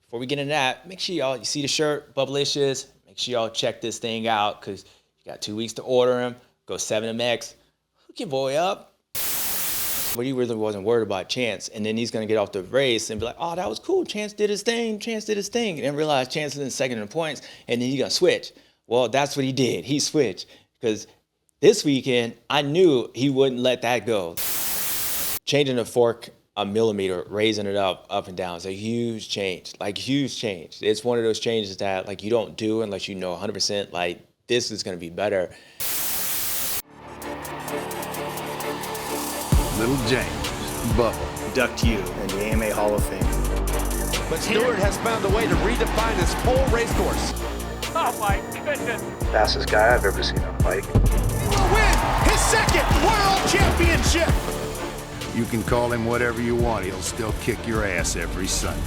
before we get into that, make sure y'all, you see the shirt, Bubblicious, make sure y'all check this thing out because you got 2 weeks to order them. Go 7MX, hook your boy up. But he really wasn't worried about Chance, and then he's going to get off the race and be like, oh, that was cool, Chance did his thing, and then realize Chance is in second in the points, and then he's going to switch. Well, that's what he did. He switched, because this weekend, I knew he wouldn't let that go. Changing the fork a millimeter, raising it up and down is a huge change, like huge change. It's one of those changes that like you don't do unless you know 100% like this is going to be better. Little James, Bubba. Induct you in the AMA Hall of Fame. But Stewart has found a way to redefine this whole race course. Oh my goodness. Fastest guy I've ever seen on a bike. Will win his second world championship. You can call him whatever you want. He'll still kick your ass every Sunday.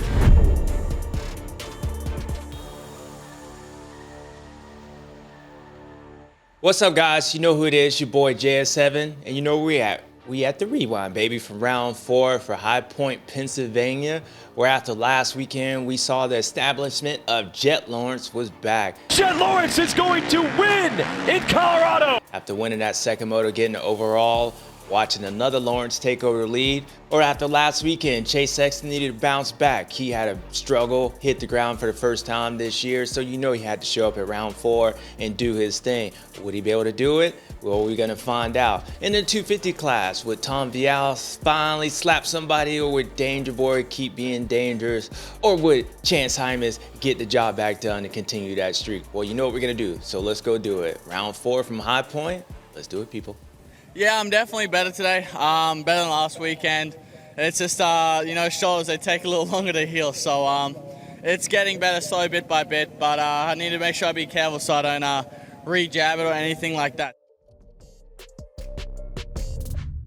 What's up, guys? You know who it is, your boy JS7, and you know where we at. We at the Rewind, baby, from round 4 for High Point, Pennsylvania, where after last weekend, we saw the establishment of Jett Lawrence was back. Jett Lawrence is going to win in Colorado. After winning that second moto, getting the overall, watching another Lawrence take over the lead, or after last weekend, Chase Sexton needed to bounce back. He had a struggle, hit the ground for the first time this year, so you know he had to show up at round 4 and do his thing. Would he be able to do it? Well, we're gonna find out. In the 250 class, would Tom Vialle finally slap somebody, or would Danger Boy keep being dangerous, or would Chance Hymas get the job back done and continue that streak? Well, you know what we're gonna do, so let's go do it. Round 4 from High Point, let's do it, people. Yeah, I'm definitely better today. Better than last weekend. It's just, you know, shoulders, they take a little longer to heal. So it's getting better slowly bit by bit. But I need to make sure I be careful so I don't re-jab it or anything like that.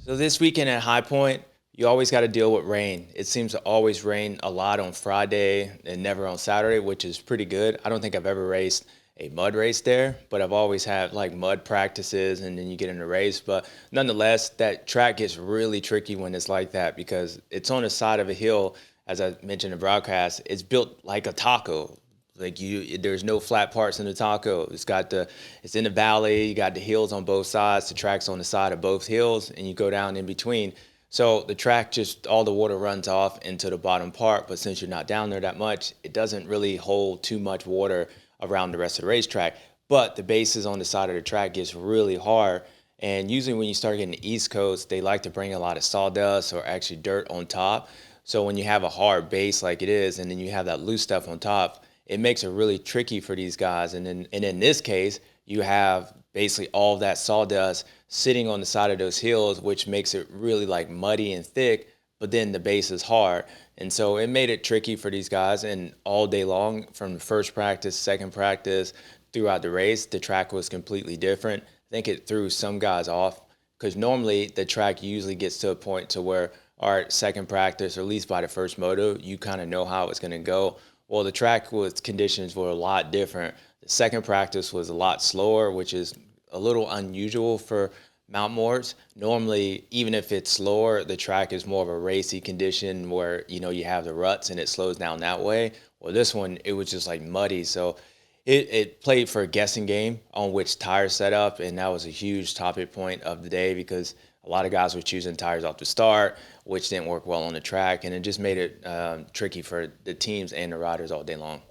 So this weekend at High Point, you always got to deal with rain. It seems to always rain a lot on Friday and never on Saturday, which is pretty good. I don't think I've ever raced a mud race there, but I've always had like mud practices and then you get in a race. But nonetheless, that track gets really tricky when it's like that because it's on the side of a hill. As I mentioned in the broadcast, it's built like a taco. Like there's no flat parts in the taco. It's in the valley. You got the hills on both sides. The track's on the side of both hills, and you go down in between. So the track just all the water runs off into the bottom part. But since you're not down there that much, it doesn't really hold too much water around the rest of the racetrack. But the bases on the side of the track gets really hard. And usually when you start getting the East Coast, they like to bring a lot of sawdust or actually dirt on top. So when you have a hard base like it is, and then you have that loose stuff on top, it makes it really tricky for these guys. And in this case, you have basically all that sawdust sitting on the side of those hills, which makes it really like muddy and thick, but then the base is hard. And so it made it tricky for these guys. And all day long, from the first practice, second practice, throughout the race, the track was completely different. I think it threw some guys off because normally the track usually gets to a point to where, all right, second practice, or at least by the first moto, you kind of know how it's going to go. Well, the track conditions were a lot different. The second practice was a lot slower, which is a little unusual for Mount Morris. Normally, even if it's slower, the track is more of a racy condition where, you know, you have the ruts and it slows down that way. Well, this one, it was just like muddy. So it played for a guessing game on which tires set up. And that was a huge topic point of the day because a lot of guys were choosing tires off the start, which didn't work well on the track. And it just made it tricky for the teams and the riders all day long.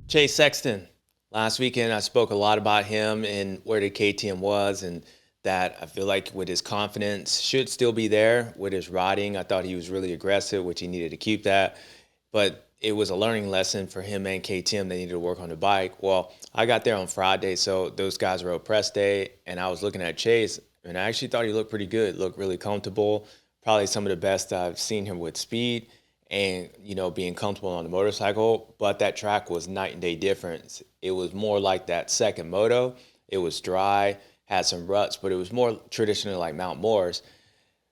Chase Sexton. Last weekend, I spoke a lot about him and where the KTM was, and that I feel like with his confidence should still be there. With his riding, I thought he was really aggressive, which he needed to keep that. But it was a learning lesson for him and KTM. They needed to work on the bike. Well, I got there on Friday, so those guys rode press day, and I was looking at Chase, and I actually thought he looked pretty good, looked really comfortable, probably some of the best I've seen him with speed and, you know, being comfortable on the motorcycle. But that track was night and day difference. It was more like that second moto. It was dry, had some ruts, but it was more traditionally like Mount Morris.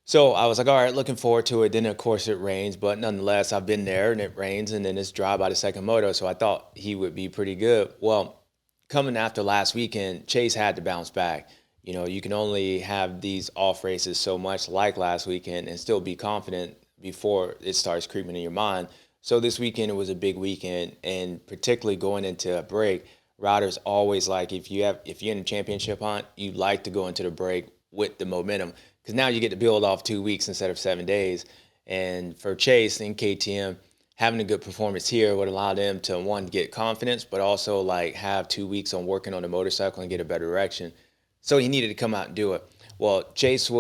So I was like, all right, looking forward to it. Then, of course, it rains. But nonetheless, I've been there, and it rains, and then it's dry by the second moto. So I thought he would be pretty good. Well, coming after last weekend, Chase had to bounce back. You know, you can only have these off races so much like last weekend and still be confident before it starts creeping in your mind. So this weekend, it was a big weekend, and particularly going into a break, riders always like, if you're in a championship hunt, you like to go into the break with the momentum, because now you get to build off 2 weeks instead of 7 days. And for Chase and KTM, having a good performance here would allow them to, one, get confidence, but also like have 2 weeks on working on the motorcycle and get a better direction. So he needed to come out and do it. Well, Chase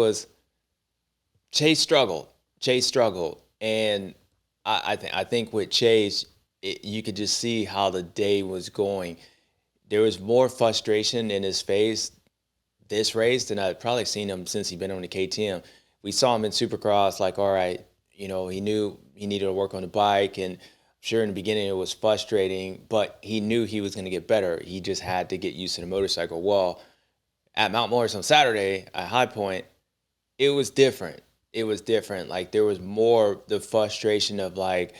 struggled. And I think with Chase, you could just see how the day was going. There was more frustration in his face this race than I'd probably seen him since he'd been on the KTM. We saw him in Supercross, like, all right, he knew he needed to work on the bike, and sure, in the beginning it was frustrating, but he knew he was going to get better. He just had to get used to the motorcycle. Well, at Mount Morris on Saturday at High Point, it was different. Like, there was more the frustration of, like,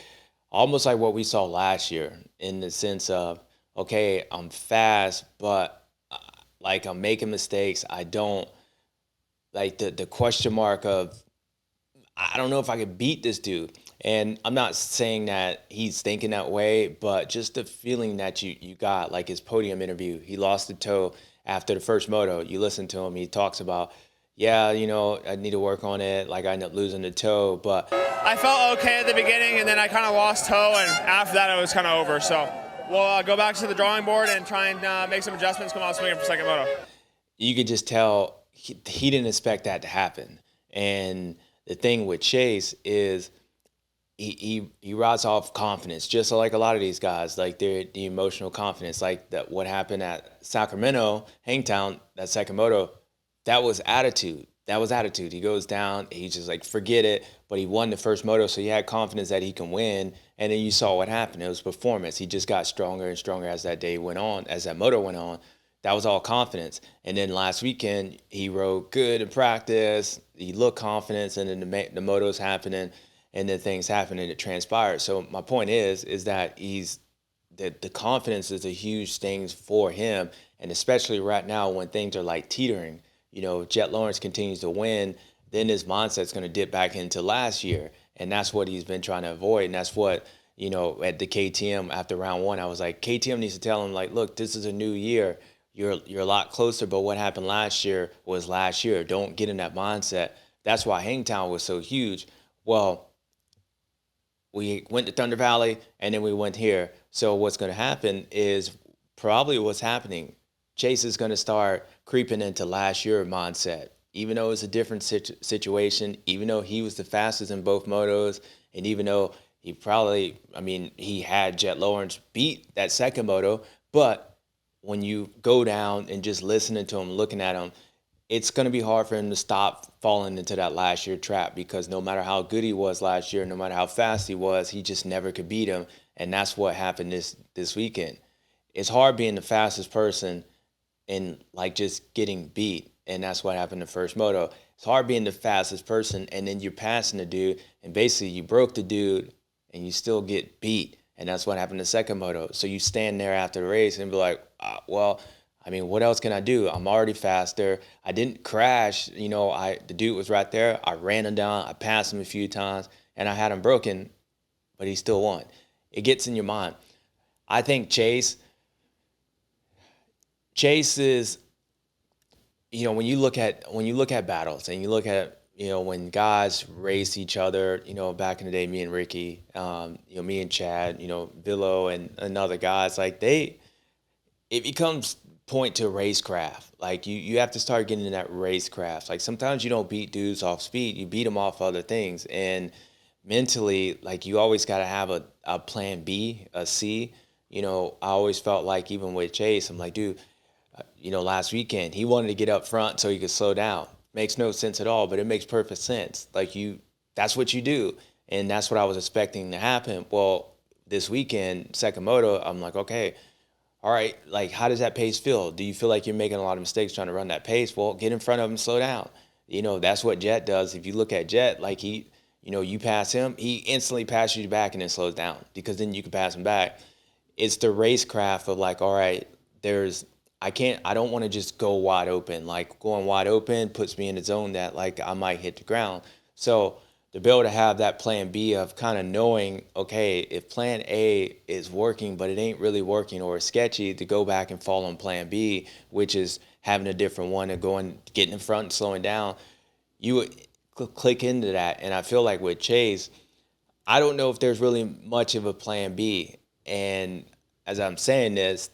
almost like what we saw last year, in the sense of, okay, I'm fast, but like, I'm making mistakes. I don't, like, the question mark of, I don't know if I could beat this dude. And I'm not saying that he's thinking that way, but just the feeling that you got, like his podium interview, he lost the toe after the first moto. You listen to him, he talks about, yeah, I need to work on it. Like, I ended up losing the toe, but I felt okay at the beginning, and then I kind of lost toe, and after that it was kind of over. So we'll go back to the drawing board and try and make some adjustments, come out swinging for second moto. You could just tell he didn't expect that to happen. And the thing with Chase is he rides off confidence, just like a lot of these guys, like the emotional confidence, like that. What happened at Sacramento, Hangtown, that second moto, that was attitude. He goes down, he's just like, forget it. But he won the first moto, so he had confidence that he can win. And then you saw what happened. It was performance. He just got stronger and stronger as that day went on, as that moto went on. That was all confidence. And then last weekend, he rode good in practice. He looked confident, and then the moto's happening, and then things happen, and it transpired. So my point is that the confidence is a huge thing for him, and especially right now when things are like teetering. Jett Lawrence continues to win, then his mindset's going to dip back into last year, and that's what he's been trying to avoid. And that's what, at the KTM after round one, I was like, KTM needs to tell him, like, look, this is a new year. You're a lot closer, but what happened last year was last year. Don't get in that mindset. That's why Hangtown was so huge. Well, we went to Thunder Valley, and then we went here. So what's going to happen is probably what's happening. Chase is going to start creeping into last year mindset, even though it's a different situation, even though he was the fastest in both motos, and even though he had Jett Lawrence beat that second moto, but when you go down and just listening to him, looking at him, it's going to be hard for him to stop falling into that last year trap, because no matter how good he was last year, no matter how fast he was, he just never could beat him. And that's what happened this weekend. It's hard being the fastest person and like just getting beat. And that's what happened the first moto. It's hard being the fastest person, and then you're passing the dude, and basically you broke the dude and you still get beat. And that's what happened the second moto. So you stand there after the race and be like, what else can I do? I'm already faster. I didn't crash. The dude was right there. I ran him down. I passed him a few times, and I had him broken, but he still won. It gets in your mind. I think Chase is, when you look at battles, and you look at, when guys race each other, back in the day, me and Ricky, me and Chad, Vialle and other guys, like it becomes point to racecraft. Like you have to start getting in that racecraft. Like sometimes you don't beat dudes off speed, you beat them off other things. And mentally, like you always got to have a plan B, a C. I always felt like, even with Chase, I'm like, dude, last weekend, he wanted to get up front so he could slow down. Makes no sense at all, but it makes perfect sense. Like that's what you do. And that's what I was expecting to happen. Well, this weekend, second moto, I'm like, okay, all right, like how does that pace feel? Do you feel like you're making a lot of mistakes trying to run that pace? Well, get in front of him, slow down. That's what Jett does. If you look at Jett, like you pass him, he instantly passes you back and then slows down, because then you can pass him back. It's the racecraft of like, all right, I don't want to just go wide open. Like going wide open puts me in a zone that like I might hit the ground. So to be able to have that plan B of kind of knowing, okay, if plan A is working, but it ain't really working or it's sketchy, to go back and follow on plan B, which is having a different one and getting in front and slowing down, you would click into that. And I feel like with Chase, I don't know if there's really much of a plan B. And as I'm saying this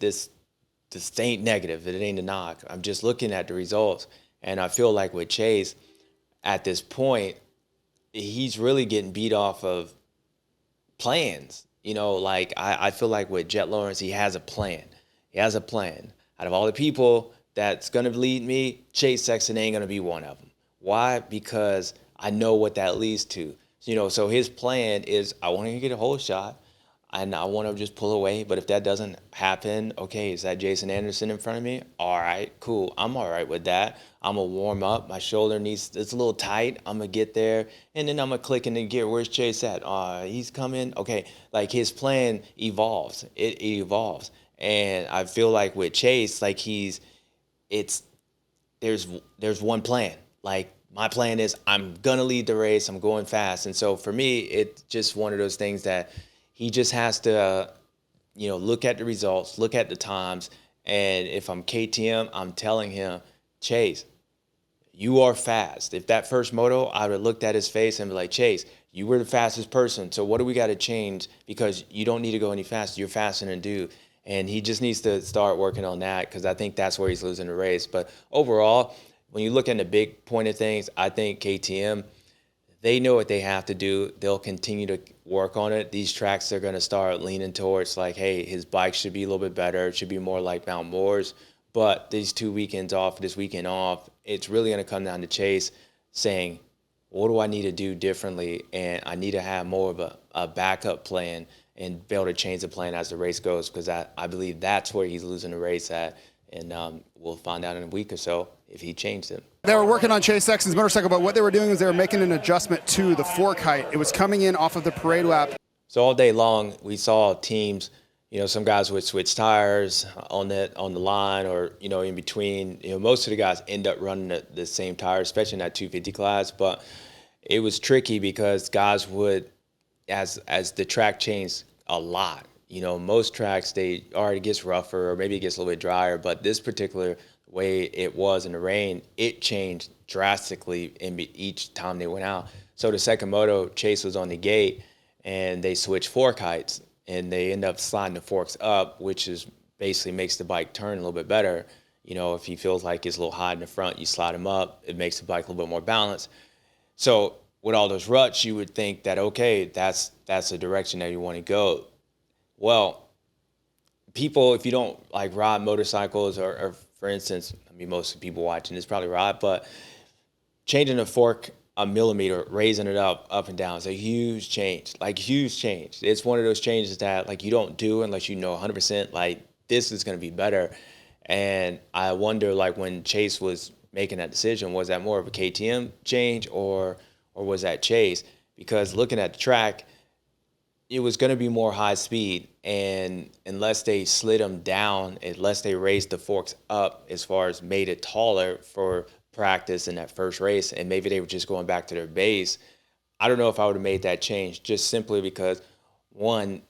ain't negative. It ain't a knock. I'm just looking at the results. And I feel like with Chase, at this point, he's really getting beat off of plans. Like I feel like with Jett Lawrence, he has a plan. He has a plan. Out of all the people that's going to lead me, Chase Sexton ain't going to be one of them. Why? Because I know what that leads to. So his plan is, I want to get a whole shot, and I want to just pull away. But if that doesn't happen, okay, is that Jason Anderson in front of me? All right, cool. I'm all right with that. I'm going to warm up. My shoulder it's a little tight. I'm going to get there, and then I'm going to click in the gear. Where's Chase at? He's coming. Okay, like his plan evolves. It evolves. And I feel like with Chase, like there's one plan. Like, my plan is I'm going to lead the race. I'm going fast. And so for me, it's just one of those things that he just has to, look at the results, look at the times. And if I'm KTM, I'm telling him, Chase, you are fast. If that first moto, I would have looked at his face and be like, Chase, you were the fastest person. So what do we got to change? Because you don't need to go any faster. You're faster than dude. And he just needs to start working on that, because I think that's where he's losing the race. But overall, when you look at the big point of things, I think KTM, they know what they have to do. They'll continue to work on it. These tracks, they're going to start leaning towards like, hey, his bike should be a little bit better. It should be more like Mount Moore's. But these 2 weekends off, this weekend off, it's really going to come down to Chase saying, what do I need to do differently? And I need to have more of a backup plan and be able to change the plan as the race goes, because I believe that's where he's losing the race at. And we'll find out in a week or so if he changed it. They were working on Chase Sexton's motorcycle, but what they were doing is they were making an adjustment to the fork height. It was coming in off of the parade lap. So all day long, we saw teams, some guys would switch tires on the line or, in between. Most of the guys end up running the same tire, especially in that 250 class. But it was tricky because guys would, as the track changed a lot, most tracks, it gets rougher or maybe it gets a little bit drier. But this particular way it was in the rain, it changed drastically in each time they went out. So the second moto, Chase was on the gate, and they switched fork heights, and they end up sliding the forks up, which is basically makes the bike turn a little bit better. If he feels like it's a little high in the front, you slide him up. It makes the bike a little bit more balanced. So with all those ruts, you would think that, okay, that's the direction that you want to go. Well, people, if you don't like ride motorcycles or for instance, most people watching this probably ride, but changing the fork a millimeter, raising it up and down is a huge change, huge change. It's one of those changes that you don't do unless you know 100% this is going to be better. And I wonder when Chase was making that decision, was that more of a KTM change or was that Chase? Because looking at the track, it was going to be more high speed, and unless they slid them down, unless they raised the forks up as far as made it taller for practice in that first race, and maybe they were just going back to their base, I don't know if I would have made that change, just simply because, one,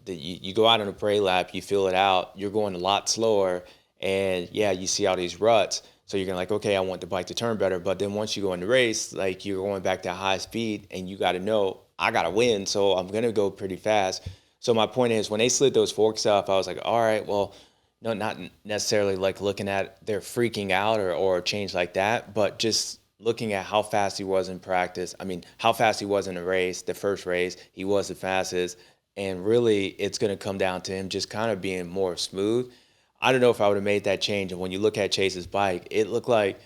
you go out on a parade lap, you feel it out, you're going a lot slower, and yeah, you see all these ruts, so you're going okay, I want the bike to turn better, but then once you go in the race, you're going back to high speed, and you got to know, I got to win, so I'm going to go pretty fast. So my point is, when they slid those forks up, I was like, all right, well, no, not necessarily looking at they're freaking out or a change like that, but just looking at how fast he was in practice. How fast he was in the race, the first race, he was the fastest. And really, it's going to come down to him just kind of being more smooth. I don't know if I would have made that change. And when you look at Chase's bike, it looked like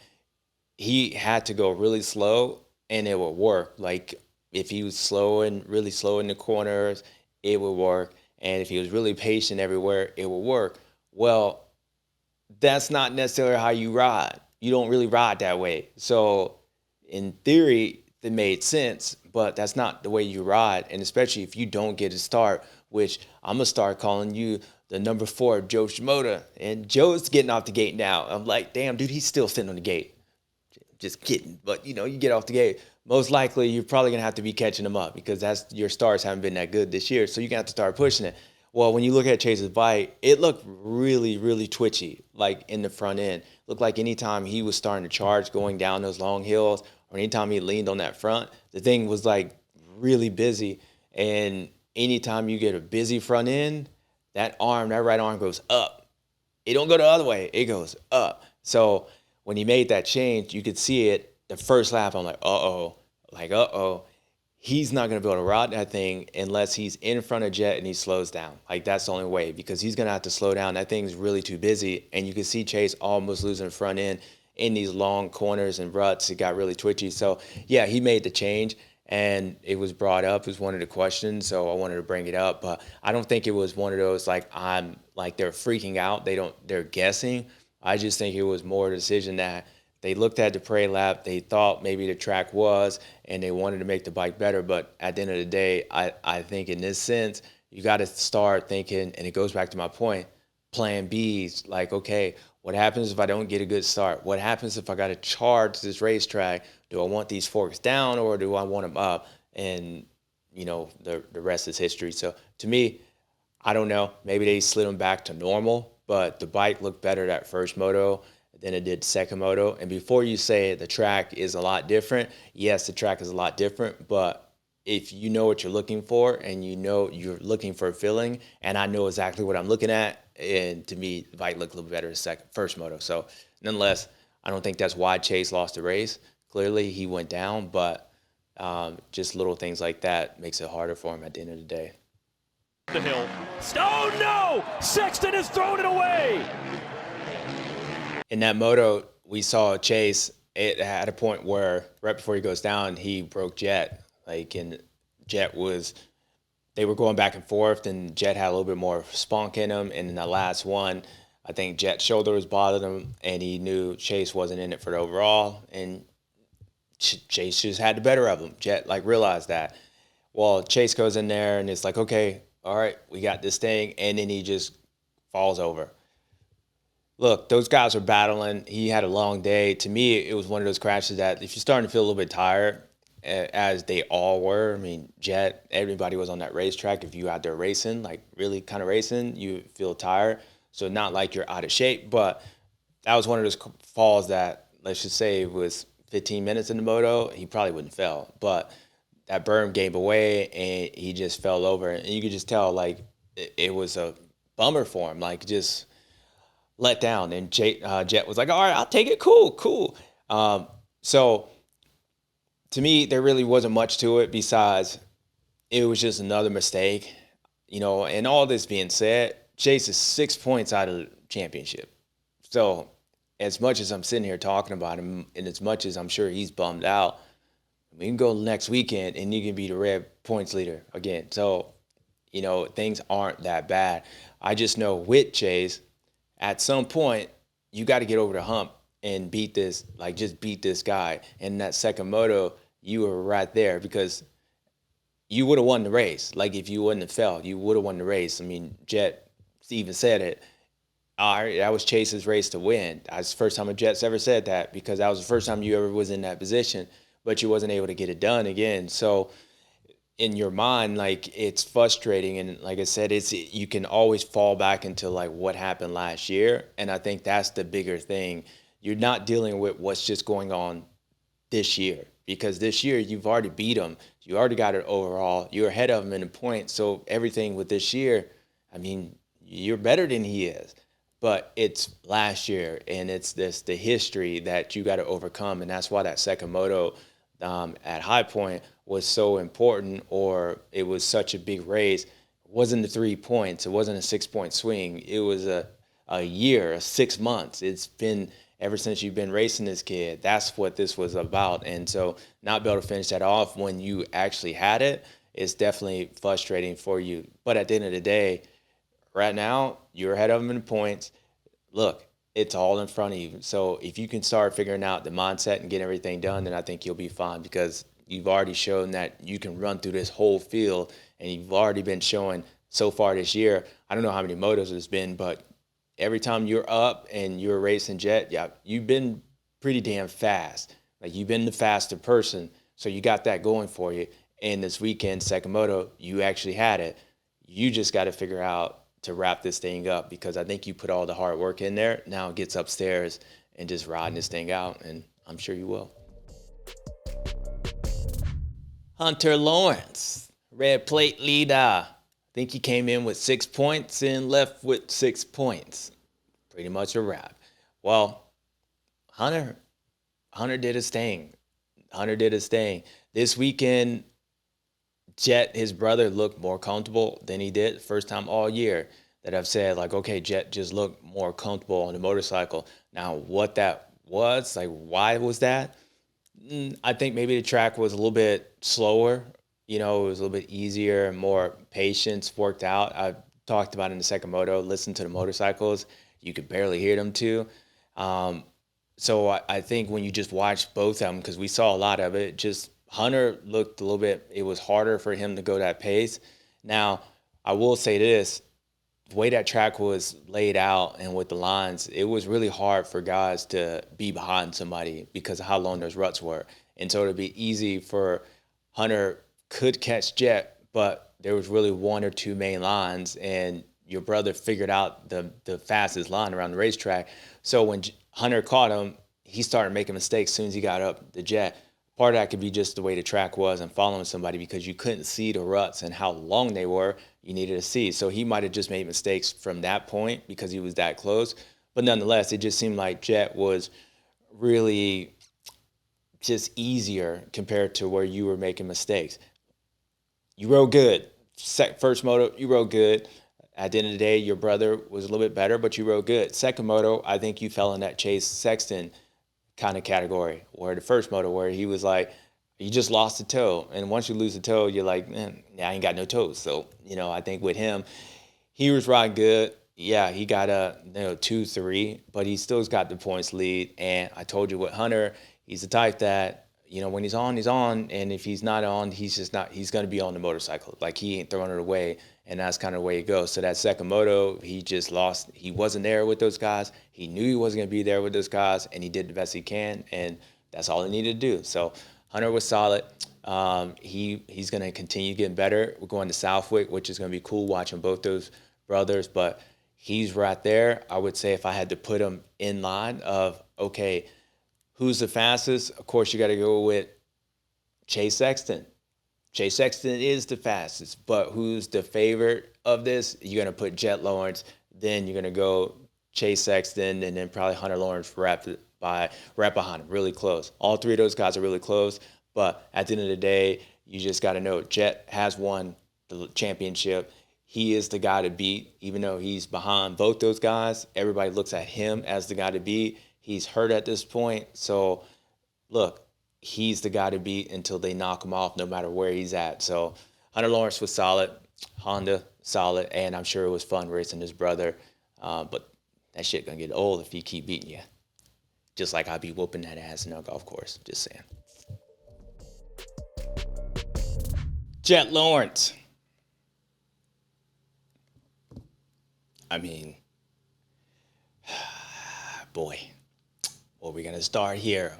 he had to go really slow and it would work. If he was really slow in the corners, it would work. And if he was really patient everywhere, it would work. Well, that's not necessarily how you ride. You don't really ride that way. So in theory, it made sense, but that's not the way you ride. And especially if you don't get a start, which I'm going to start calling you the number 4 Joe Shimoda. And Joe's getting off the gate now. I'm like, damn, dude, he's still sitting on the gate. Just kidding. But, you get off the gate. most likely you're probably going to have to be catching them up because your stars haven't been that good this year. So you're going to have to start pushing it. Well, when you look at Chase's bike, it looked really, really twitchy, like in the front end. Looked like anytime he was starting to charge going down those long hills or anytime he leaned on that front, the thing was like really busy. And anytime you get a busy front end, that right arm goes up. It don't go the other way. It goes up. So when he made that change, you could see it the first lap. I'm like, uh-oh. He's not going to be able to ride that thing unless he's in front of Jett and he slows down. Like, that's the only way because he's going to have to slow down. That thing's really too busy. And you can see Chase almost losing the front end in these long corners and ruts. It got really twitchy. So, yeah, he made the change. And it was brought up as one of the questions, so I wanted to bring it up. But I don't think it was one of those they're freaking out. They're guessing. I just think it was more a decision that they looked at the parade lap. They thought maybe the track was, and they wanted to make the bike better. But at the end of the day, I think in this sense, you got to start thinking, and it goes back to my point, plan Bs. Like, okay, what happens if I don't get a good start? What happens if I got to charge this racetrack? Do I want these forks down or do I want them up? And, the rest is history. So to me, I don't know. Maybe they slid them back to normal, but the bike looked better that first moto than it did second moto. And before you say the track is a lot different, yes, the track is a lot different, but if you know what you're looking for and you know you're looking for a feeling, and I know exactly what I'm looking at, and to me, the bike looked a little better first moto. So nonetheless, I don't think that's why Chase lost the race. Clearly, he went down, but just little things like that makes it harder for him at the end of the day. The hill. Oh, no! Sexton has thrown it away! In that moto, we saw Chase at a point where right before he goes down, he broke Jett. And Jett they were going back and forth, and Jett had a little bit more spunk in him. And in the last one, I think Jett's shoulder was bothering him, and he knew Chase wasn't in it for the overall, and Chase just had the better of him. Jett realized that. Well, Chase goes in there, and it's like, okay, all right, we got this thing, and then he just falls over. Look, those guys are battling. He had a long day. To me, it was one of those crashes that if you're starting to feel a little bit tired, as they all were. I mean, Jett, everybody was on that racetrack. If you out there racing, really kind of racing, you feel tired. So not like you're out of shape, but that was one of those falls that, let's just say it was 15 minutes in the moto, he probably wouldn't fell. But that berm gave away, and he just fell over. And you could just tell, it was a bummer for him, just let down. And Jett was like, all right, I'll take it. Cool. So to me, there really wasn't much to it besides it was just another mistake. And all this being said, Chase is 6 points out of the championship. So as much as I'm sitting here talking about him, and as much as I'm sure he's bummed out, we can go next weekend and you can be the red points leader again. So, things aren't that bad. I just know with Chase, at some point, you got to get over the hump and beat this, just beat this guy. And that second moto, you were right there because you would have won the race. If you wouldn't have fell, you would have won the race. I mean, Jett even said it. That was Chase's race to win. That's the first time a Jett's ever said that because that was the first time you ever was in that position, but you wasn't able to get it done again. So in your mind, it's frustrating. And like I said, you can always fall back into what happened last year. And I think that's the bigger thing. You're not dealing with what's just going on this year because this year you've already beat them. You already got it overall. You're ahead of them in the points. So everything with this year, I mean, you're better than he is. But it's last year, and it's the history that you got to overcome. And that's why that second moto at High Point was so important, or it was such a big race. It wasn't the 3 points. It wasn't a 6 point swing. It was a year, 6 months. It's been ever since you've been racing this kid. That's what this was about. And so not be able to finish that off when you actually had it is definitely frustrating for you. But at the end of the day, right now, you're ahead of them in points. Look, it's all in front of you. So if you can start figuring out the mindset and get everything done, then I think you'll be fine because you've already shown that you can run through this whole field, and you've already been showing so far this year. I don't know how many motos it's been, but every time you're up and you're racing Jett, yeah, you've been pretty damn fast. You've been the faster person. So you got that going for you. And this weekend, second moto, you actually had it. You just got to figure out to wrap this thing up, because I think you put all the hard work in there. Now it gets upstairs and just riding this thing out, and I'm sure you will. Hunter Lawrence, red plate leader. I think he came in with 6 points and left with 6 points. Pretty much a wrap. Well, Hunter did his thing. Hunter did his thing. This weekend, Jett, his brother, looked more comfortable than he did. First time all year that I've said, like, okay, Jett just looked more comfortable on the motorcycle. Now, what that was, like, why was that? I think maybe the track was a little bit slower. You know, it was a little bit easier, more patience worked out. I talked about in the second moto, listen to the motorcycles. You could barely hear them too. So I think when you just watch both of them, because we saw a lot of it, just Hunter looked a little bit, it was harder for him to go that pace. Now, I will say this, the way that track was laid out and with the lines, it was really hard for guys to be behind somebody because of how long those ruts were. And so it'd be easy for Hunter could catch Jett, but there was really one or two main lines, and your brother figured out the fastest line around the racetrack. So when Hunter caught him, he started making mistakes as soon as he got up the Jett. Part of that could be just the way the track was and following somebody, because you couldn't see the ruts and how long they were. You needed to see. So he might have just made mistakes from that point because he was that close. But nonetheless, it just seemed like Jett was really just easier compared to where you were making mistakes. You rode good. First moto, you rode good. At the end of the day, your brother was a little bit better, but you rode good. Second moto, I think you fell in that Chase Sexton kind of category, where the first moto, where he was like, you just lost a toe. And once you lose a toe, you're like, man, I ain't got no toes. So, you know, I think with him, he was riding good. Yeah, he got a 2-3, but he still's got the points lead. And I told you with Hunter, he's the type that, you know, when he's on, he's on. And if he's not on, he's just not, he's going to be on the motorcycle. Like, he ain't throwing it away. And that's kind of the way it goes. So that second moto, he just lost. He wasn't there with those guys. He knew he wasn't going to be there with those guys, and he did the best he can, and that's all he needed to do. So Hunter was solid. He's going to continue getting better. We're going to Southwick, which is going to be cool watching both those brothers, but he's right there. I would say if I had to put him in line of, okay, who's the fastest? Of course, you got to go with Chase Sexton. Chase Sexton is the fastest, but who's the favorite of this? You're going to put Jett Lawrence, then you're going to go Chase Sexton, and then probably Hunter Lawrence right behind him, really close. All three of those guys are really close, but at the end of the day, you just got to know Jett has won the championship. He is the guy to beat, even though he's behind both those guys. Everybody looks at him as the guy to beat. He's hurt at this point, so look, he's the guy to beat until they knock him off, no matter where he's at. So Hunter Lawrence was solid, Honda solid, and I'm sure it was fun racing his brother. But that shit gonna get old if he keep beating you. Just like I'll be whooping that ass in a golf course. Just saying. Jett Lawrence. I mean, boy, where are we gonna start here?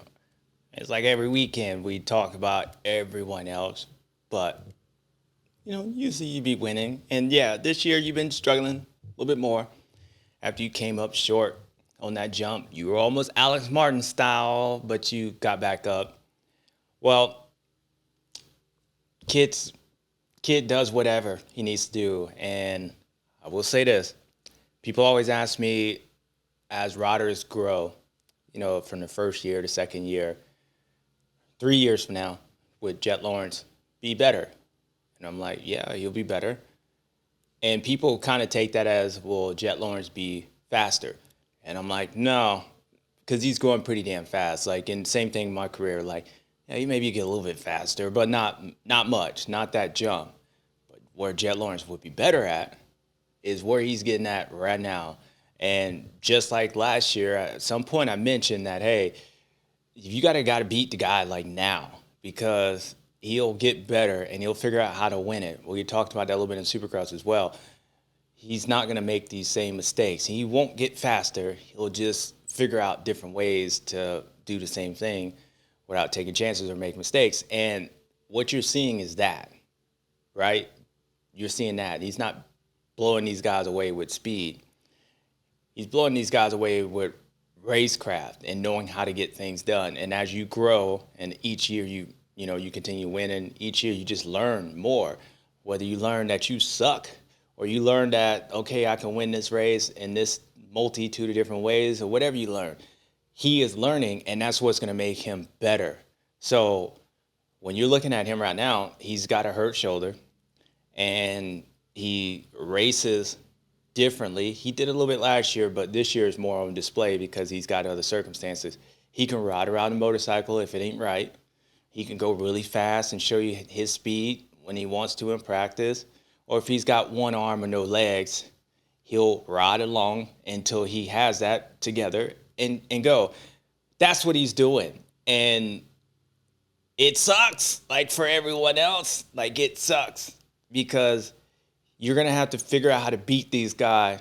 It's like every weekend we talk about everyone else, but, you know, usually you be winning. And, yeah, this year you've been struggling a little bit more. After you came up short on that jump, you were almost Alex Martin style, but you got back up. Well, kid does whatever he needs to do. And I will say this. People always ask me, as riders grow, you know, from the first year to second year, 3 years from now, would Jett Lawrence be better? And I'm like, yeah, he'll be better. And people kind of take that as, will Jett Lawrence be faster? And I'm like, no, because he's going pretty damn fast. Like, and same thing in my career, like, yeah, you maybe get a little bit faster, but not much, not that jump. But where Jett Lawrence would be better at is where he's getting at right now. And just like last year, at some point I mentioned that, hey, you got to beat the guy like now, because he'll get better and he'll figure out how to win it. We talked about that a little bit in Supercross as well. He's not going to make these same mistakes. He won't get faster. He'll just figure out different ways to do the same thing. without taking chances or making mistakes. And what you're seeing is that, right? You're seeing that. He's not blowing these guys away with speed. He's blowing these guys away with racecraft and knowing how to get things done. And as you grow, and each year you continue winning, each year you just learn more. Whether you learn that you suck or you learn that, okay, I can win this race in this multitude of different ways, or whatever you learn, he is learning, and that's what's going to make him better. So when you're looking at him right now, he's got a hurt shoulder, and he races differently. He did a little bit last year, but this year is more on display because he's got other circumstances. He can ride around a motorcycle if it ain't right. He can go really fast and show you his speed when he wants to in practice. Or if he's got one arm or no legs, he'll ride along until he has that together and go. That's what he's doing. And it sucks, like, for everyone else. Like, it sucks because you're going to have to figure out how to beat these guys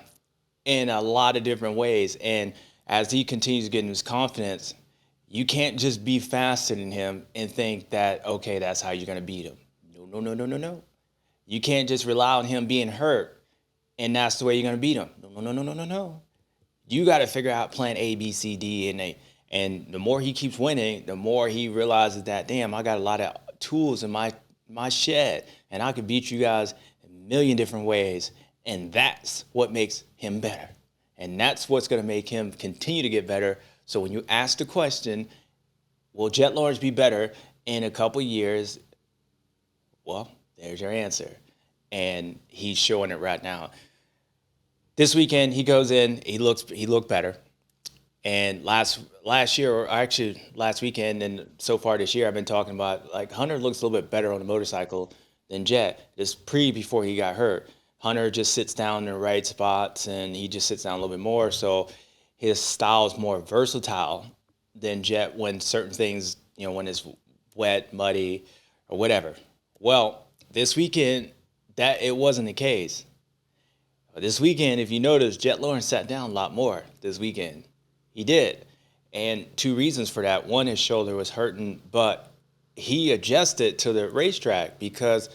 in a lot of different ways. And as he continues getting his confidence, you can't just be faster than him and think that, okay, that's how you're going to beat him. No. You can't just rely on him being hurt and that's the way you're going to beat him. No. You got to figure out plan A, B, C, D, and A. And the more he keeps winning, the more he realizes that, damn, I got a lot of tools in my shed, and I could beat you guys a million different ways. And that's what makes him better. And that's what's going to make him continue to get better. So when you ask the question, will Jett Lawrence be better in a couple years? Well, there's your answer. And he's showing it right now. This weekend, he goes in, he looked better. And last year, or actually last weekend and so far this year, I've been talking about, like, Hunter looks a little bit better on the motorcycle than Jett. This before he got hurt. Hunter just sits down in the right spots, and he just sits down a little bit more. So his style is more versatile than Jett when certain things, when it's wet, muddy, or whatever. Well, this weekend, that it wasn't the case. This weekend, if you notice, Jett Lawrence sat down a lot more this weekend. He did. And two reasons for that. One, his shoulder was hurting, but he adjusted to the racetrack because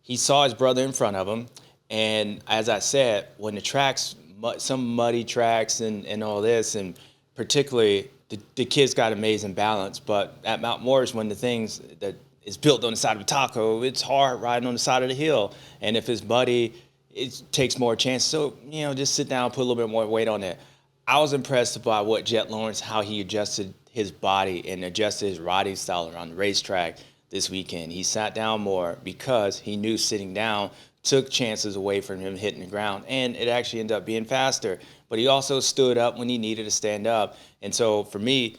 he saw his brother in front of him. And as I said, when the tracks, some muddy tracks and all this, and particularly the kid's got amazing balance, but at Mount Morris, when the things that is built on the side of a taco, it's hard riding on the side of the hill. And if it's muddy, it takes more chance. So, just sit down, put a little bit more weight on it. I was impressed by what Jett Lawrence, how he adjusted his body and adjusted his riding style around the racetrack this weekend. He sat down more because he knew sitting down took chances away from him hitting the ground, and it actually ended up being faster. But he also stood up when he needed to stand up. And so for me,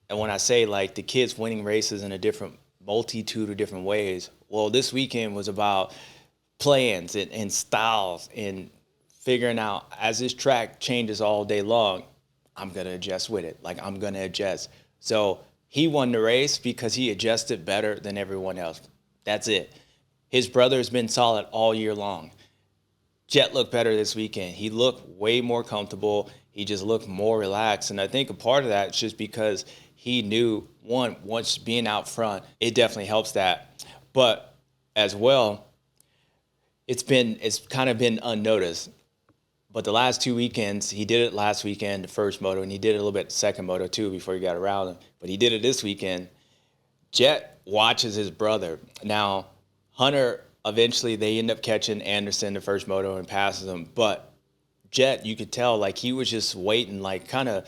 and when I say, like, the kid's winning races in a different multitude of different ways, well, this weekend was about plans and styles and figuring out, as this track changes all day long, I'm going to adjust with it. Like, I'm going to adjust. So he won the race because he adjusted better than everyone else. That's it. His brother has been solid all year long. Jett looked better this weekend. He looked way more comfortable. He just looked more relaxed. And I think a part of that is just because he knew, once being out front, it definitely helps that. But as well, it's kind of been unnoticed. But the last 2 weekends, he did it last weekend, the first moto, and he did it a little bit the second moto too before he got around him. But he did it this weekend. Jett watches his brother. Now, Hunter, eventually they end up catching Anderson the first moto and passes him. But Jett, you could tell, like, he was just waiting, like, kind of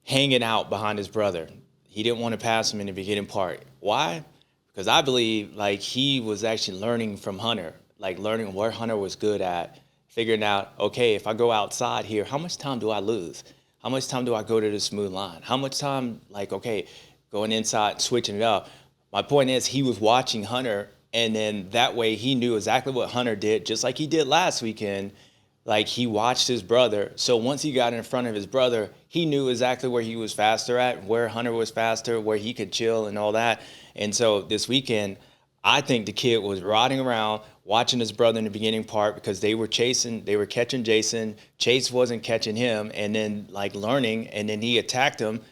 hanging out behind his brother. He didn't want to pass him in the beginning part. Why? Because I believe, like, he was actually learning from Hunter, like learning where Hunter was good at, figuring out, okay, if I go outside here, how much time do I lose? How much time do I go to the smooth line? How much time, like, okay, going inside, switching it up. My point is, he was watching Hunter, and then that way he knew exactly what Hunter did, just like he did last weekend. Like, he watched his brother. So once he got in front of his brother, he knew exactly where he was faster at, where Hunter was faster, where he could chill and all that. And so this weekend, I think the kid was riding around, watching his brother in the beginning part because they were catching Jason. Chase wasn't catching him, and then, like, learning, and then he attacked him,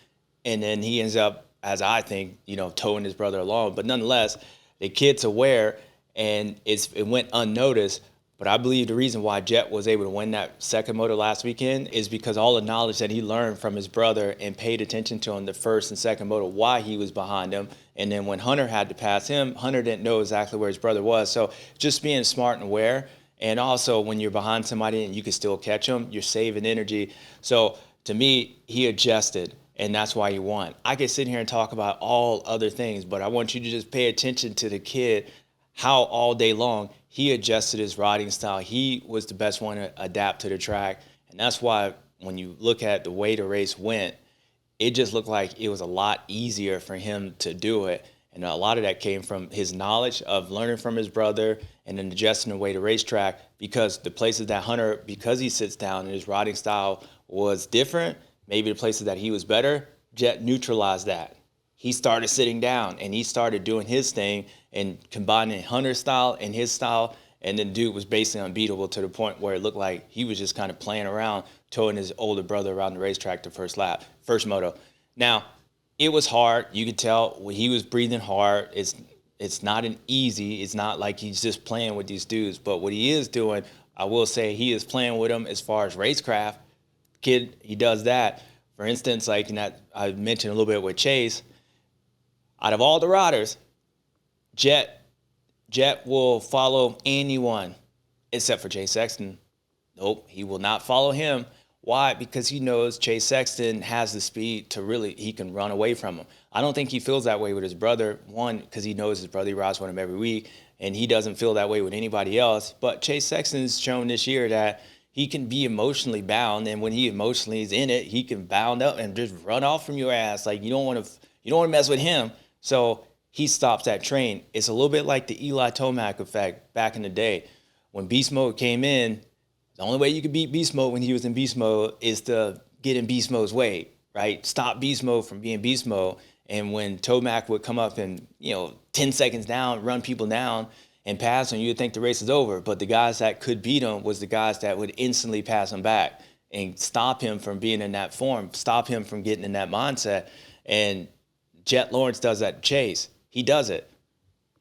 and then he ends up as I think, towing his brother along. But nonetheless, the kid's aware, and it went unnoticed. But I believe the reason why Jett was able to win that second moto last weekend is because all the knowledge that he learned from his brother and paid attention to him the first and second moto, why he was behind him. And then when Hunter had to pass him, Hunter didn't know exactly where his brother was. So just being smart and aware. And also when you're behind somebody and you can still catch them, you're saving energy. So to me, he adjusted, and that's why he won. I could sit here and talk about all other things, but I want you to just pay attention to the kid, how all day long he adjusted his riding style. He was the best one to adapt to the track. And that's why when you look at the way the race went, it just looked like it was a lot easier for him to do it. And a lot of that came from his knowledge of learning from his brother and then adjusting the way to racetrack, because the places that Hunter, because he sits down and his riding style was different, maybe the places that he was better, Jett neutralized that. He started sitting down and he started doing his thing and combining Hunter's style and his style. And then dude was basically unbeatable to the point where it looked like he was just kind of playing around, towing his older brother around the racetrack the first moto. Now, it was hard. You could tell he was breathing hard. It's not an easy. It's not like he's just playing with these dudes. But what he is doing, I will say, he is playing with them as far as racecraft. Kid, he does that. For instance, like in that I mentioned a little bit with Chase, out of all the riders, Jett will follow anyone except for Chase Sexton. Nope, he will not follow him. Why? Because he knows Chase Sexton has the speed to really, he can run away from him. I don't think he feels that way with his brother. One, because he knows his brother, he rides with him every week, and he doesn't feel that way with anybody else. But Chase Sexton's shown this year that he can be emotionally bound, and when he emotionally is in it, he can bound up and just run off from your ass. Like you don't want to mess with him. So he stops that train. It's a little bit like the Eli Tomac effect back in the day. When beast mode came in, the only way you could beat beast mode when he was in beast mode is to get in beast mode's way, right? Stop beast mode from being beast mode. And when Tomac would come up and, 10 seconds down, run people down and pass him, you'd think the race is over. But the guys that could beat him was the guys that would instantly pass him back and stop him from being in that form, stop him from getting in that mindset. And Jett Lawrence does that to Chase. He does it.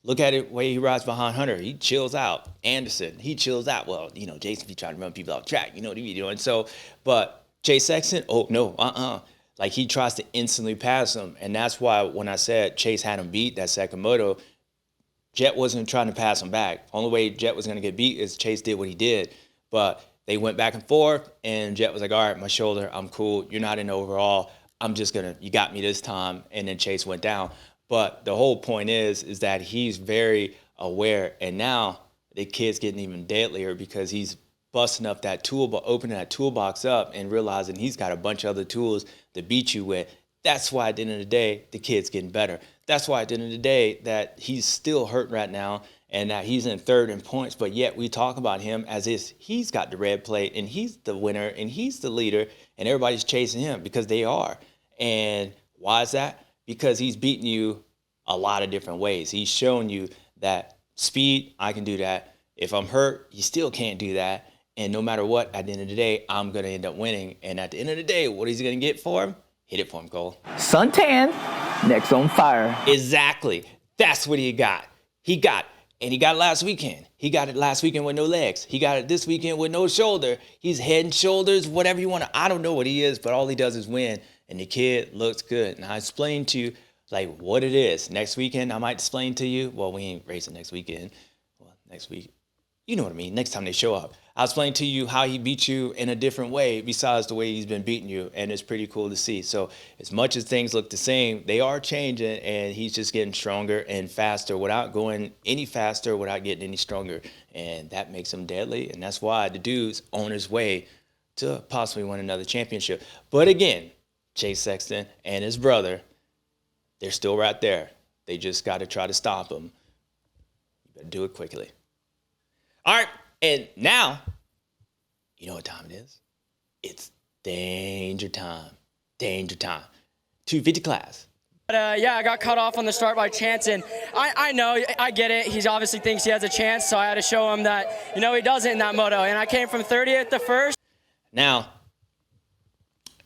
Look at it the way he rides behind Hunter. He chills out. Anderson, he chills out. Well, Jason be trying to run people off track. You know what he be doing. So, but Chase Sexton, oh, no, Like he tries to instantly pass him. And that's why when I said Chase had him beat that second moto, Jett wasn't trying to pass him back. Only way Jett was going to get beat is Chase did what he did. But they went back and forth, and Jett was like, all right, my shoulder, I'm cool. You're not in the overall. I'm just going to, you got me this time. And then Chase went down. But the whole point is that he's very aware. And now the kid's getting even deadlier because he's busting up that toolbox, opening that toolbox up and realizing he's got a bunch of other tools to beat you with. That's why at the end of the day, the kid's getting better. That's why at the end of the day that he's still hurt right now and that he's in third in points. But yet we talk about him as if he's got the red plate and he's the winner and he's the leader and everybody's chasing him because they are. And why is that? Because he's beating you a lot of different ways. He's showing you that speed, I can do that. If I'm hurt, you still can't do that. And no matter what, at the end of the day, I'm going to end up winning. And at the end of the day, what is he going to get for him? Hit it for him, Cole. Suntan, next on fire. Exactly. That's what he got. He got it last weekend. He got it last weekend with no legs. He got it this weekend with no shoulder. He's head and shoulders, whatever you want to. I don't know what he is, but all he does is win. And the kid looks good. And I explained to you, like, what it is. Next weekend, I might explain to you. Well, we ain't racing next weekend. Well, next week. You know what I mean. Next time they show up. I'll explain to you how he beat you in a different way besides the way he's been beating you. And it's pretty cool to see. So as much as things look the same, they are changing. And he's just getting stronger and faster without going any faster, without getting any stronger. And that makes him deadly. And that's why the dude's on his way to possibly win another championship. But again, Chase Sexton and his brother, they're still right there. They just got to try to stop him. You better do it quickly. All right, and now, you know what time it is? It's danger time. Danger time. 250 class. Yeah, I got cut off on the start by chance, and I know, I get it. He obviously thinks he has a chance, so I had to show him that, he doesn't in that moto. And I came from 30th to first. Now,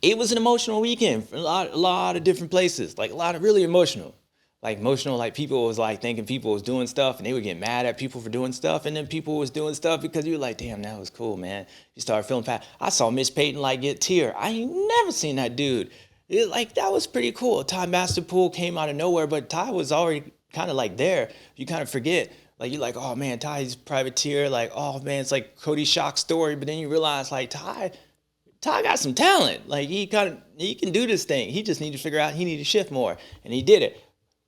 it was an emotional weekend for a lot of different places, like a lot of really emotional. Like people was like thinking people was doing stuff and they would get mad at people for doing stuff. And then people was doing stuff because you were like, damn, that was cool, man. You started feeling fat. I saw Miss Peyton like get tear. I ain't never seen that dude. That was pretty cool. Ty Masterpool came out of nowhere, but Ty was already kind of like there. You kind of forget. Like you're like, oh man, Ty's privateer. Like, oh man, it's like Cody Shock's story. But then you realize like Ty got some talent. Like he can do this thing. He just needed to figure out he needed to shift more. And he did it.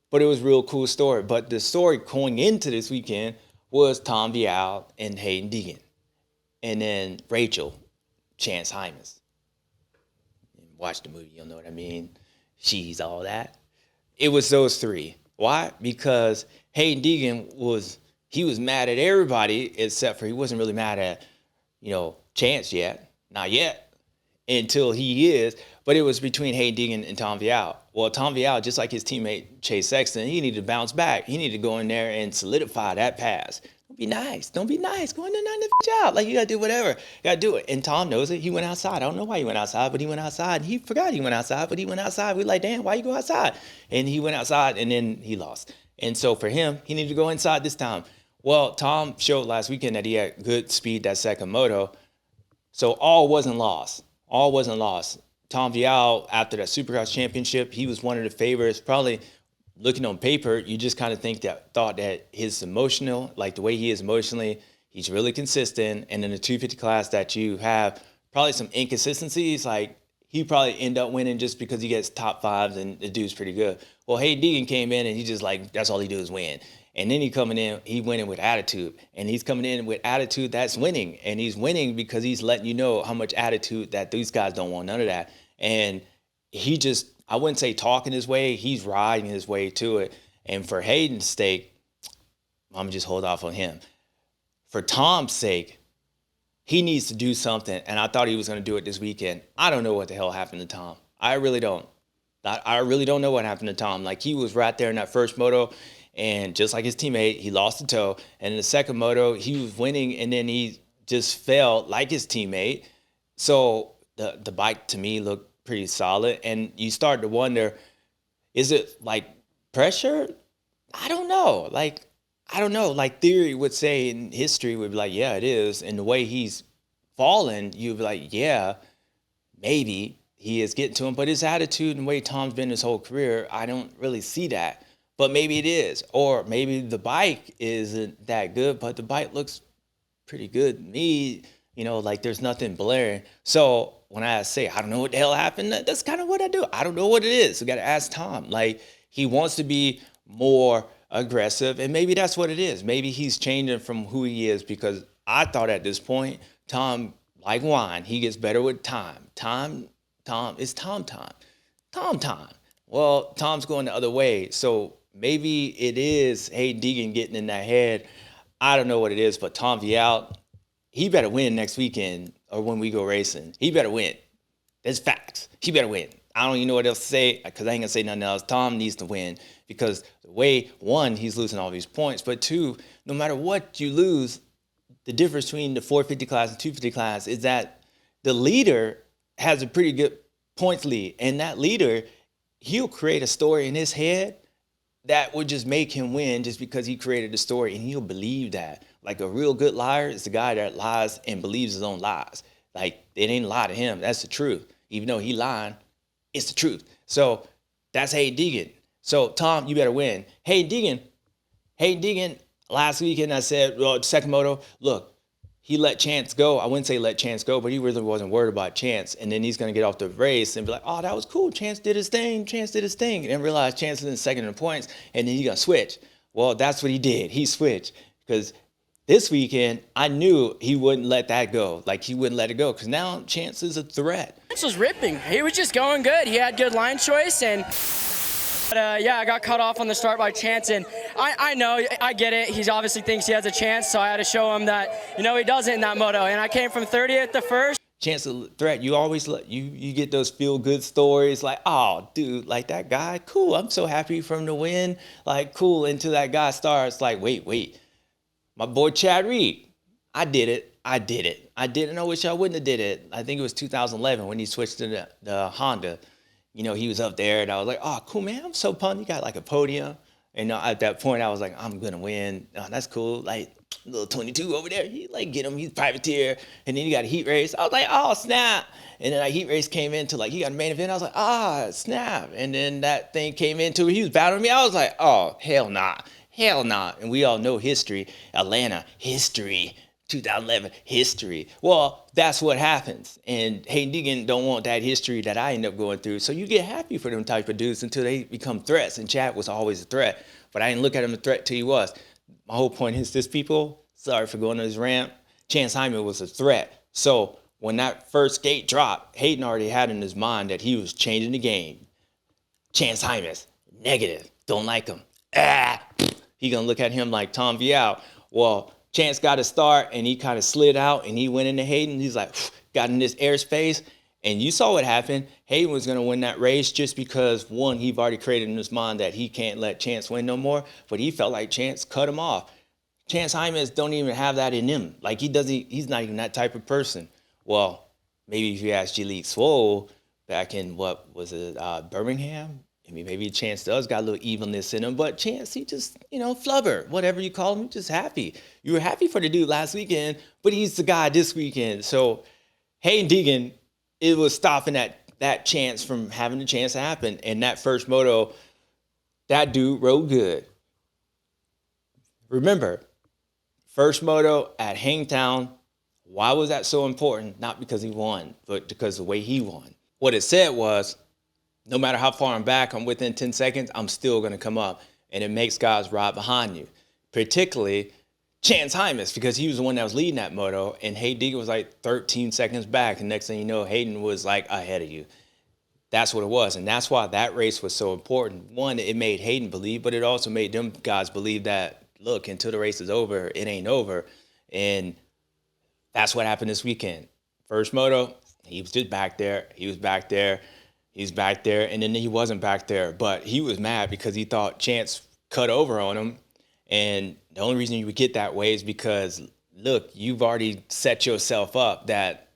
But it was a real cool story. But the story going into this weekend was Tom Vialle and Haiden Deegan. And then Rachel, Chance Hymas. Watch the movie, you'll know what I mean. She's all that. It was those three. Why? Because Haiden Deegan was mad at everybody except for he wasn't really mad at, Chance yet. Not yet. Until he is. But it was between Haiden Deegan and Tom Vialle. Well, Tom Vialle, just like his teammate Chase Sexton, he needed to bounce back. He needed to go in there and solidify that pass. Don't be nice. Go in there and knock the out. Like, you got to do whatever. You got to do it. And Tom knows it. He went outside. I don't know why he went outside, but he went outside. He forgot he went outside, but he went outside. We're like, damn, why you go outside? And he went outside, and then he lost. And so for him, he needed to go inside this time. Well, Tom showed last weekend that he had good speed that second moto. So all wasn't lost. All wasn't lost. Tom Vialle, after that Supercross Championship, he was one of the favorites. Probably looking on paper, you just kind of thought that his emotional, like the way he is emotionally, he's really consistent. And in the 250 class that you have probably some inconsistencies, like he probably end up winning just because he gets top fives and the dude's pretty good. Well, Haiden Deegan came in and he just like, that's all he do is win. And then he winning with attitude. And he's coming in with attitude that's winning. And he's winning because he's letting you know how much attitude that these guys don't want none of that. And he just, I wouldn't say talking his way, he's riding his way to it. And for Hayden's sake, I'm going to just hold off on him. For Tom's sake, he needs to do something. And I thought he was going to do it this weekend. I don't know what the hell happened to Tom. I really don't. I really don't know what happened to Tom. Like, he was right there in that first moto. And just like his teammate, he lost the toe. And in the second moto, he was winning, and then he just fell like his teammate. So the bike, to me, looked pretty solid. And you start to wonder, is it like pressure? I don't know. Like theory would say, and history would be like, yeah, it is. And the way he's fallen, you'd be like, yeah, maybe he is getting to him. But his attitude and the way Tom's been his whole career, I don't really see that. But maybe it is. Or maybe the bike isn't that good, but the bike looks pretty good to me. Like there's nothing blaring. So when I say, I don't know what the hell happened, that's kind of what I do. I don't know what it is. We got to ask Tom. Like, he wants to be more aggressive, and maybe that's what it is. Maybe he's changing from who he is, because I thought at this point, Tom, like wine, he gets better with time. It's Tom time. Well, Tom's going the other way. So maybe it is Haiden Deegan getting in that head. I don't know what it is, but Tom Vialle, he better win next weekend or when we go racing. He better win. That's facts. He better win. I don't even know what else to say, because I ain't going to say nothing else. Tom needs to win, because the way, one, he's losing all these points, but two, no matter what you lose, the difference between the 450 class and 250 class is that the leader has a pretty good points lead, and that leader, he'll create a story in his head that would just make him win just because he created the story, and he'll believe that. Like, a real good liar is the guy that lies and believes his own lies. Like, it ain't a lie to him. That's the truth. Even though he lying, it's the truth. So that's Haiden Deegan. So, Tom, you better win. Haiden Deegan, last weekend I said, well, second moto, look, he let Chance go. I wouldn't say let Chance go, but he really wasn't worried about Chance. And then he's going to get off the race and be like, oh, that was cool. Chance did his thing. And then realize Chance is in second in points, and then he's going to switch. Well, that's what he did. He switched, because this weekend, I knew he wouldn't let that go. Like, he wouldn't let it go, because now Chance is a threat. Chance was ripping. He was just going good. He had good line choice, and I got cut off on the start by Chance, and I know, I get it. He obviously thinks he has a chance, so I had to show him that, he doesn't in that moto. And I came from 30th to first. Chance is a threat. You always you get those feel-good stories like, oh, dude, like that guy, cool. I'm so happy for him to win. Like, cool. Until that guy starts like, wait. My boy Chad Reed, I did it. I did it. I didn't. I wish I wouldn't have did it. I think it was 2011 when he switched to the Honda. You know, he was up there, and I was like, oh, cool, man. I'm so pumped. You got like a podium. And at that point, I was like, I'm going to win. Oh, that's cool. Like, little 22 over there. He like, get him. He's privateer. And then he got a heat race. I was like, oh, snap. And then a heat race came into like, he got a main event. I was like, snap. And then that thing came into it. He was battling me. I was like, oh, hell nah. Hell nah. And we all know history. Atlanta, history. 2011 history. Well, that's what happens. And Haiden Deegan don't want that history that I end up going through. So you get happy for them type of dudes until they become threats. And Chad was always a threat. But I didn't look at him as a threat till he was. My whole point is this, people, sorry for going to this rant. Chance Hymas was a threat. So when that first gate dropped, Haiden already had in his mind that he was changing the game. Chance Hymas, negative. Don't like him. He gonna look at him like Tom Vialle. Well, Chance got a start, and he kind of slid out, and he went into Haiden. He's like, got in this airspace, and you saw what happened. Haiden was going to win that race just because, one, he'd already created in his mind that he can't let Chance win no more, but he felt like Chance cut him off. Chance Hymas don't even have that in him. Like, he's not even that type of person. Well, maybe if you ask J-League Swole back in, Birmingham, I mean, maybe Chance does got a little evilness in him, but Chance, he just, flubber, whatever you call him, just happy. You were happy for the dude last weekend, but he's the guy this weekend. So, Haiden Deegan, it was stopping that chance from having the chance to happen. And that first moto, that dude rode good. Remember, first moto at Hangtown, why was that so important? Not because he won, but because of the way he won. What it said was, no matter how far I'm back, I'm within 10 seconds, I'm still going to come up. And it makes guys ride behind you, particularly Chance Hymas, because he was the one that was leading that moto, and Haiden Deegan was like 13 seconds back. And next thing you know, Haiden was like ahead of you. That's what it was. And that's why that race was so important. One, it made Haiden believe, but it also made them guys believe that, look, until the race is over, it ain't over. And that's what happened this weekend. First moto, he was just back there. He was back there. He's back there, and then he wasn't back there. But he was mad because he thought Chance cut over on him. And the only reason you would get that way is because, look, you've already set yourself up that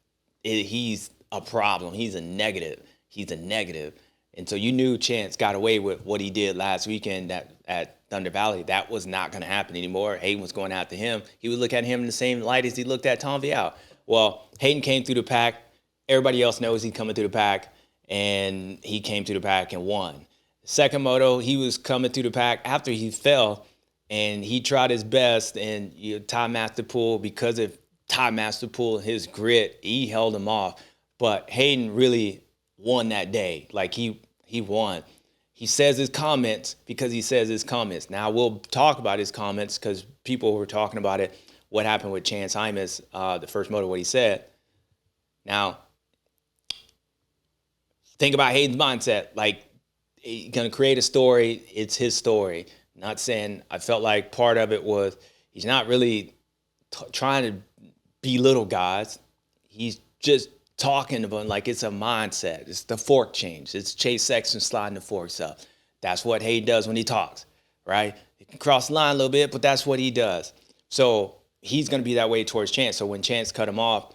he's a problem. He's a negative. He's a negative. And so you knew Chance got away with what he did last weekend at Thunder Valley. That was not going to happen anymore. Haiden was going after him. He would look at him in the same light as he looked at Tom Vialle. Well, Haiden came through the pack. Everybody else knows he's coming through the pack. And he came through the pack and won. Second moto, he was coming through the pack after he fell, and he tried his best. And Ty Masterpool, because of Ty Masterpool, his grit, he held him off. But Haiden really won that day. Like, he won. He says his comments because he says his comments. Now, we'll talk about his comments because people were talking about it, what happened with Chance Hymas, the first moto, what he said. Now, think about Hayden's mindset. Like, he's going to create a story. It's his story. Not saying, I felt like part of it was he's not really trying to belittle guys. He's just talking about like it's a mindset. It's the fork change. It's Chase Sexton sliding the forks up. That's what Hayden does when he talks, right? He can cross the line a little bit, but that's what he does. So he's going to be that way towards Chance. So when Chance cut him off,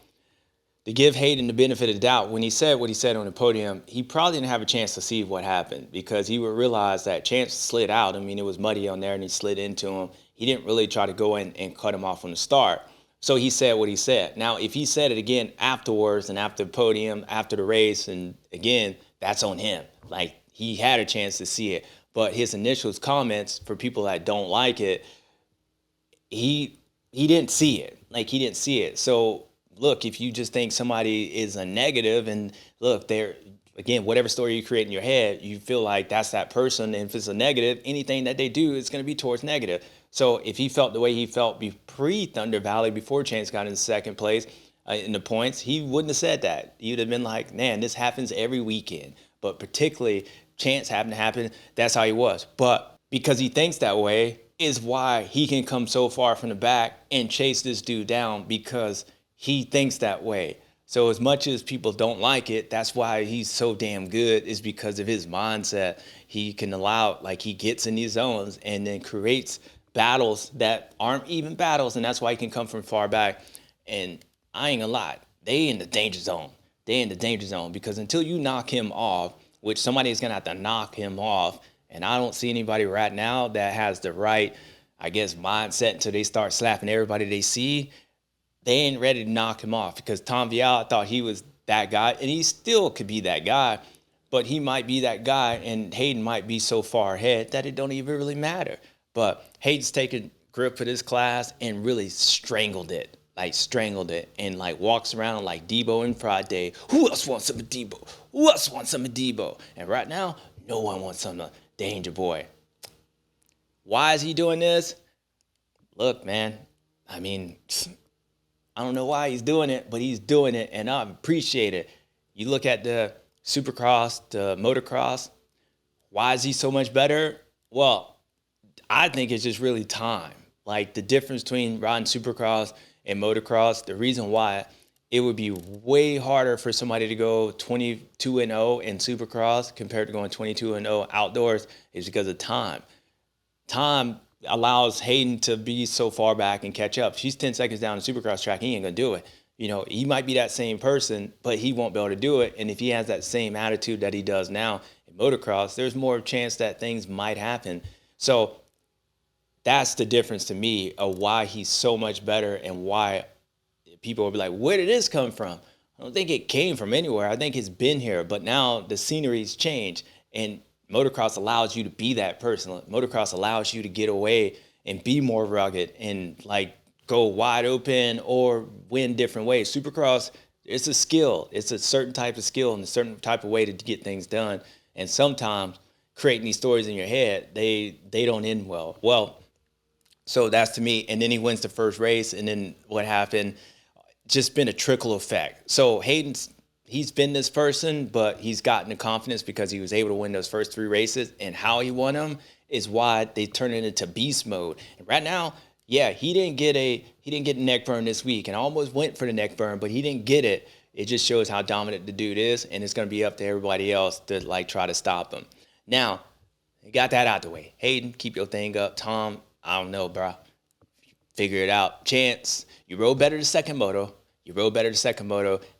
to give Haiden the benefit of the doubt, when he said what he said on the podium, he probably didn't have a chance to see what happened because he would realize that Chance slid out. I mean, it was muddy on there, and he slid into him. He didn't really try to go in and cut him off from the start. So he said what he said. Now, if he said it again afterwards and after the podium, after the race, and again, that's on him. Like, he had a chance to see it. But his initial comments, for people that don't like it, he didn't see it. Like, he didn't see it. So, look, if you just think somebody is a negative and look, they're, again, whatever story you create in your head, you feel like that's that person. And if it's a negative, anything that they do is going to be towards negative. So if he felt the way he felt pre-Thunder Valley, before Chance got in second place in the points, he wouldn't have said that. He would have been like, man, this happens every weekend. But particularly Chance happened to happen. That's how he was. But because he thinks that way is why he can come so far from the back and chase this dude down, because he thinks that way. So as much as people don't like it, that's why he's so damn good, is because of his mindset. He can allow, like, he gets in these zones and then creates battles that aren't even battles, and that's why he can come from far back And I ain't gonna lie, they in the danger zone. They in the danger zone because until you knock him off, which somebody is gonna have to knock him off, and I don't see anybody right now that has the right, I guess, mindset until they start slapping everybody they see. They ain't ready to knock him off because Tom Vialle, I thought he was that guy, and he still could be that guy, but he might be that guy, and Haiden might be so far ahead that it don't even really matter. But Hayden's taken grip of this class and really strangled it, and like walks around like Debo and Friday. Who else wants some of Debo? Who else wants some of Debo? And right now, no one wants some of Danger Boy. Why is he doing this? Look, man, I mean, I don't know why he's doing it, but he's doing it, and I appreciate it. You look at the Supercross, the motocross, why is he so much better? Well, I think it's just really time. Like the difference between riding Supercross and motocross, the reason why it would be way harder for somebody to go 22-0 in Supercross compared to going 22-0 outdoors is because of time. Time allows Haiden to be so far back and catch up. If he's 10 seconds down the Supercross track, he ain't gonna do it. You know, he might be that same person, but he won't be able to do it. And if he has that same attitude that he does now in motocross, there's more chance that things might happen. So that's the difference to me of why he's so much better and why people will be like, where did this come from? I don't think it came from anywhere. I think it's been here, but now the scenery's changed, and motocross allows you to be that person. Motocross allows you to get away and be more rugged and like go wide open or win different ways. Supercross, it's a skill. It's a certain type of skill and a certain type of way to get things done. And sometimes creating these stories in your head, they don't end well. Well, so that's to me. And then he wins the first race, and then what happened? Just been a trickle effect. So he's been this person, but he's gotten the confidence because he was able to win those first 3 races, and how he won them is why they turned it into beast mode. And right now, yeah, he didn't get a neck burn this week, and almost went for the neck burn, but he didn't get it. It just shows how dominant the dude is, and it's going to be up to everybody else to like try to stop him. Now, you got that out the way. Haiden, keep your thing up. Tom, I don't know, bro. Figure it out. Chance, you rode better the second moto.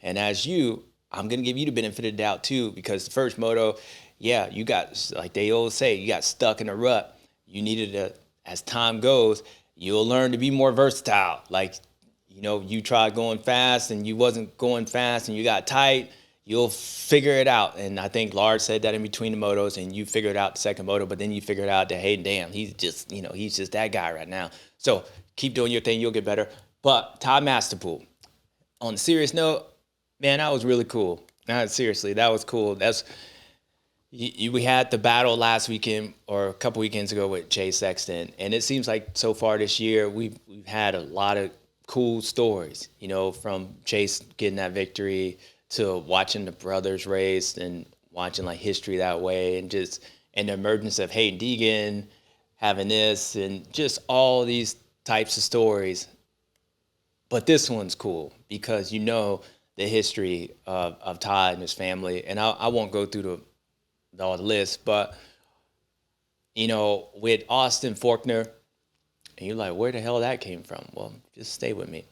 And as I'm going to give you the benefit of the doubt too, because the first moto, yeah, you got, like they always say, you got stuck in a rut. You needed to, as time goes, you'll learn to be more versatile. Like, you know, you tried going fast and you wasn't going fast and you got tight, you'll figure it out. And I think Lars said that in between the motos, and you figured out the second moto, but then you figured out that, hey, damn, he's just that guy right now. So keep doing your thing, you'll get better. But Ty Masterpool, on a serious note, man, that was really cool. Seriously, that was cool. We had the battle last weekend or a couple weekends ago with Sexton, and it seems like so far this year we've had a lot of cool stories, you know, from Chase getting that victory to watching the brothers race and watching like history that way, and the emergence of Haiden Deegan having this, and just all these types of stories. But this one's cool because you know the history of Ty and his family. And I won't go through all the list, but, you know, with Austin Faulkner, and you're like, where the hell that came from? Well, just stay with me.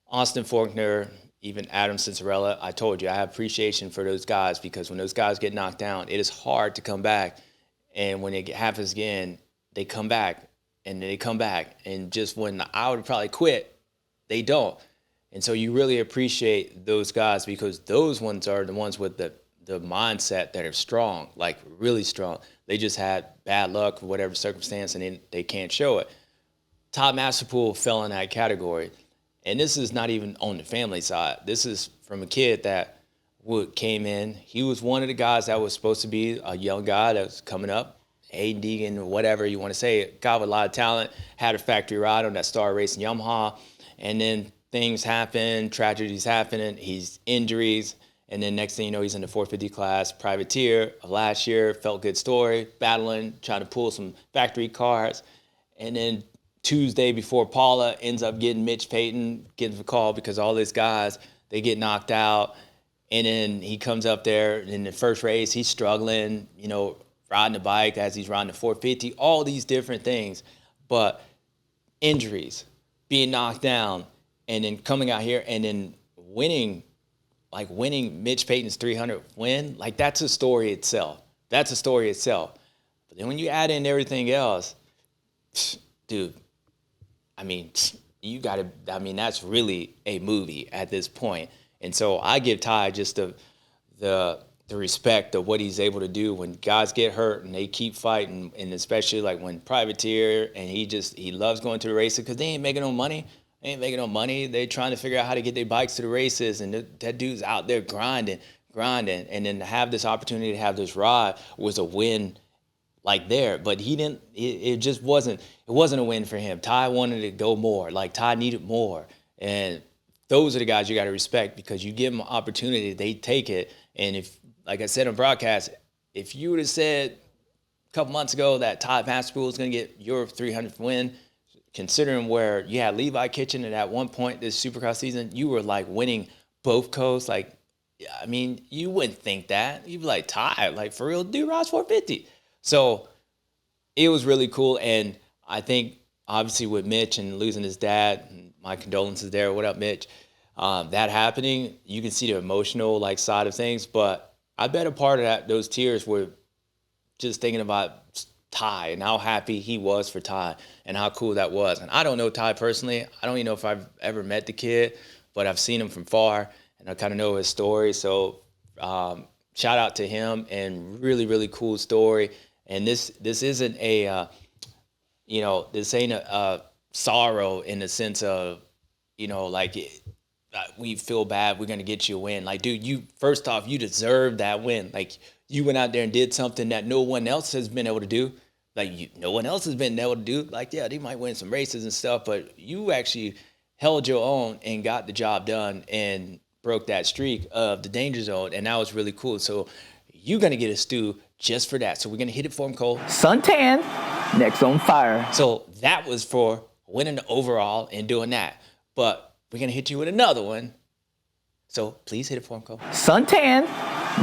Austin Faulkner, even Adam Cincerella, I told you, I have appreciation for those guys, because when those guys get knocked down, it is hard to come back. And when it happens again, they come back, and they come back. And just when I would probably quit, they don't. And so you really appreciate those guys, because those ones are the ones with the mindset that are strong, like really strong. They just had bad luck or whatever circumstance, and they can't show it. Ty Masterpool fell in that category. And this is not even on the family side. This is from a kid that came in. He was one of the guys that was supposed to be a young guy that was coming up. Haiden Deegan, whatever you want to say, guy with a lot of talent, had a factory ride on that Star Racing Yamaha. And then things happen, tragedies happen, and he's injuries. And then next thing you know, he's in the 450 class, privateer of last year, felt good story, battling, trying to pull some factory cars. And then Tuesday before Paula ends up getting Mitch Payton, getting the call because all these guys, they get knocked out. And then he comes up there in the first race, he's struggling, you know, riding the bike as he's riding the 450, all these different things. But injuries, being knocked down, and then coming out here and then winning Mitch Payton's 300 win, like that's a story itself. That's a story itself. But then when you add in everything else, dude, I mean, that's really a movie at this point. And so I give Ty just the respect of what he's able to do when guys get hurt and they keep fighting, and especially like when Privateer, and he loves going to the races because they ain't making no money. They're trying to figure out how to get their bikes to the races, and that dude's out there grinding. And then to have this opportunity to have this ride was a win like there. But he didn't, it wasn't a win for him. Ty wanted to go more. Like Ty needed more. And those are the guys you got to respect, because you give them an opportunity, they take it. And if, like I said on broadcast, if you would have said a couple months ago that Ty Masterpool was going to get your 300th win, considering where you had Levi Kitchen, and at one point this Supercross season, you were like winning both coasts. Like, I mean, you wouldn't think that. You'd be like, Ty, like for real, dude, rides 450. So it was really cool. And I think obviously with Mitch and losing his dad, and my condolences there. What up, Mitch? That happening, you can see the emotional like side of things. But I bet a part of those tears were just thinking about Ty and how happy he was for Ty and how cool that was. And I don't know Ty personally. I don't even know if I've ever met the kid, but I've seen him from far and I kind of know his story. So shout out to him, and really, really cool story. And this isn't this ain't a sorrow in the sense of, we feel bad, we're going to get you a win. Like, dude, first off, you deserve that win. Like, you went out there and did something that no one else has been able to do. No one else has been able to do. Like, yeah, they might win some races and stuff, but you actually held your own and got the job done and broke that streak of the danger zone, and that was really cool. So you're going to get a stew just for that. So we're going to hit it for him, Cole. Suntan, next on fire. So that was for winning the overall and doing that. But we're going to hit you with another one. So please hit it for him, Cole. Suntan,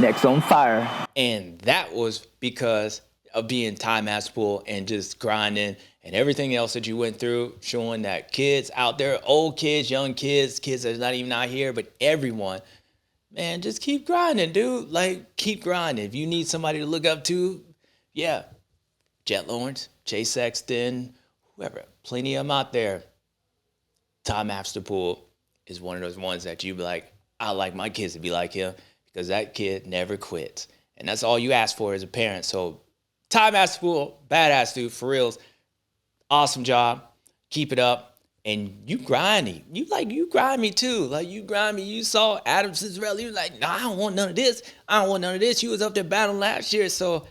next on fire. And that was because of being Ty Masterpool and just grinding and everything else that you went through, showing that kids out there, old kids, young kids, kids that's not even out here, but everyone, man, just keep grinding, dude. Like, keep grinding. If you need somebody to look up to, yeah, Jett Lawrence, Chase Sexton, whoever, plenty of them out there. Ty Masterpool is one of those ones that you be like, I like my kids to be like him, because that kid never quits. And that's all you ask for as a parent. So Ty Masterpool, badass dude, for reals. Awesome job. Keep it up. And you grinding. You grind me too. Like, you grind me. You saw Adam Cizzarelli. You were like, I don't want none of this. I don't want none of this. You was up there battling last year. So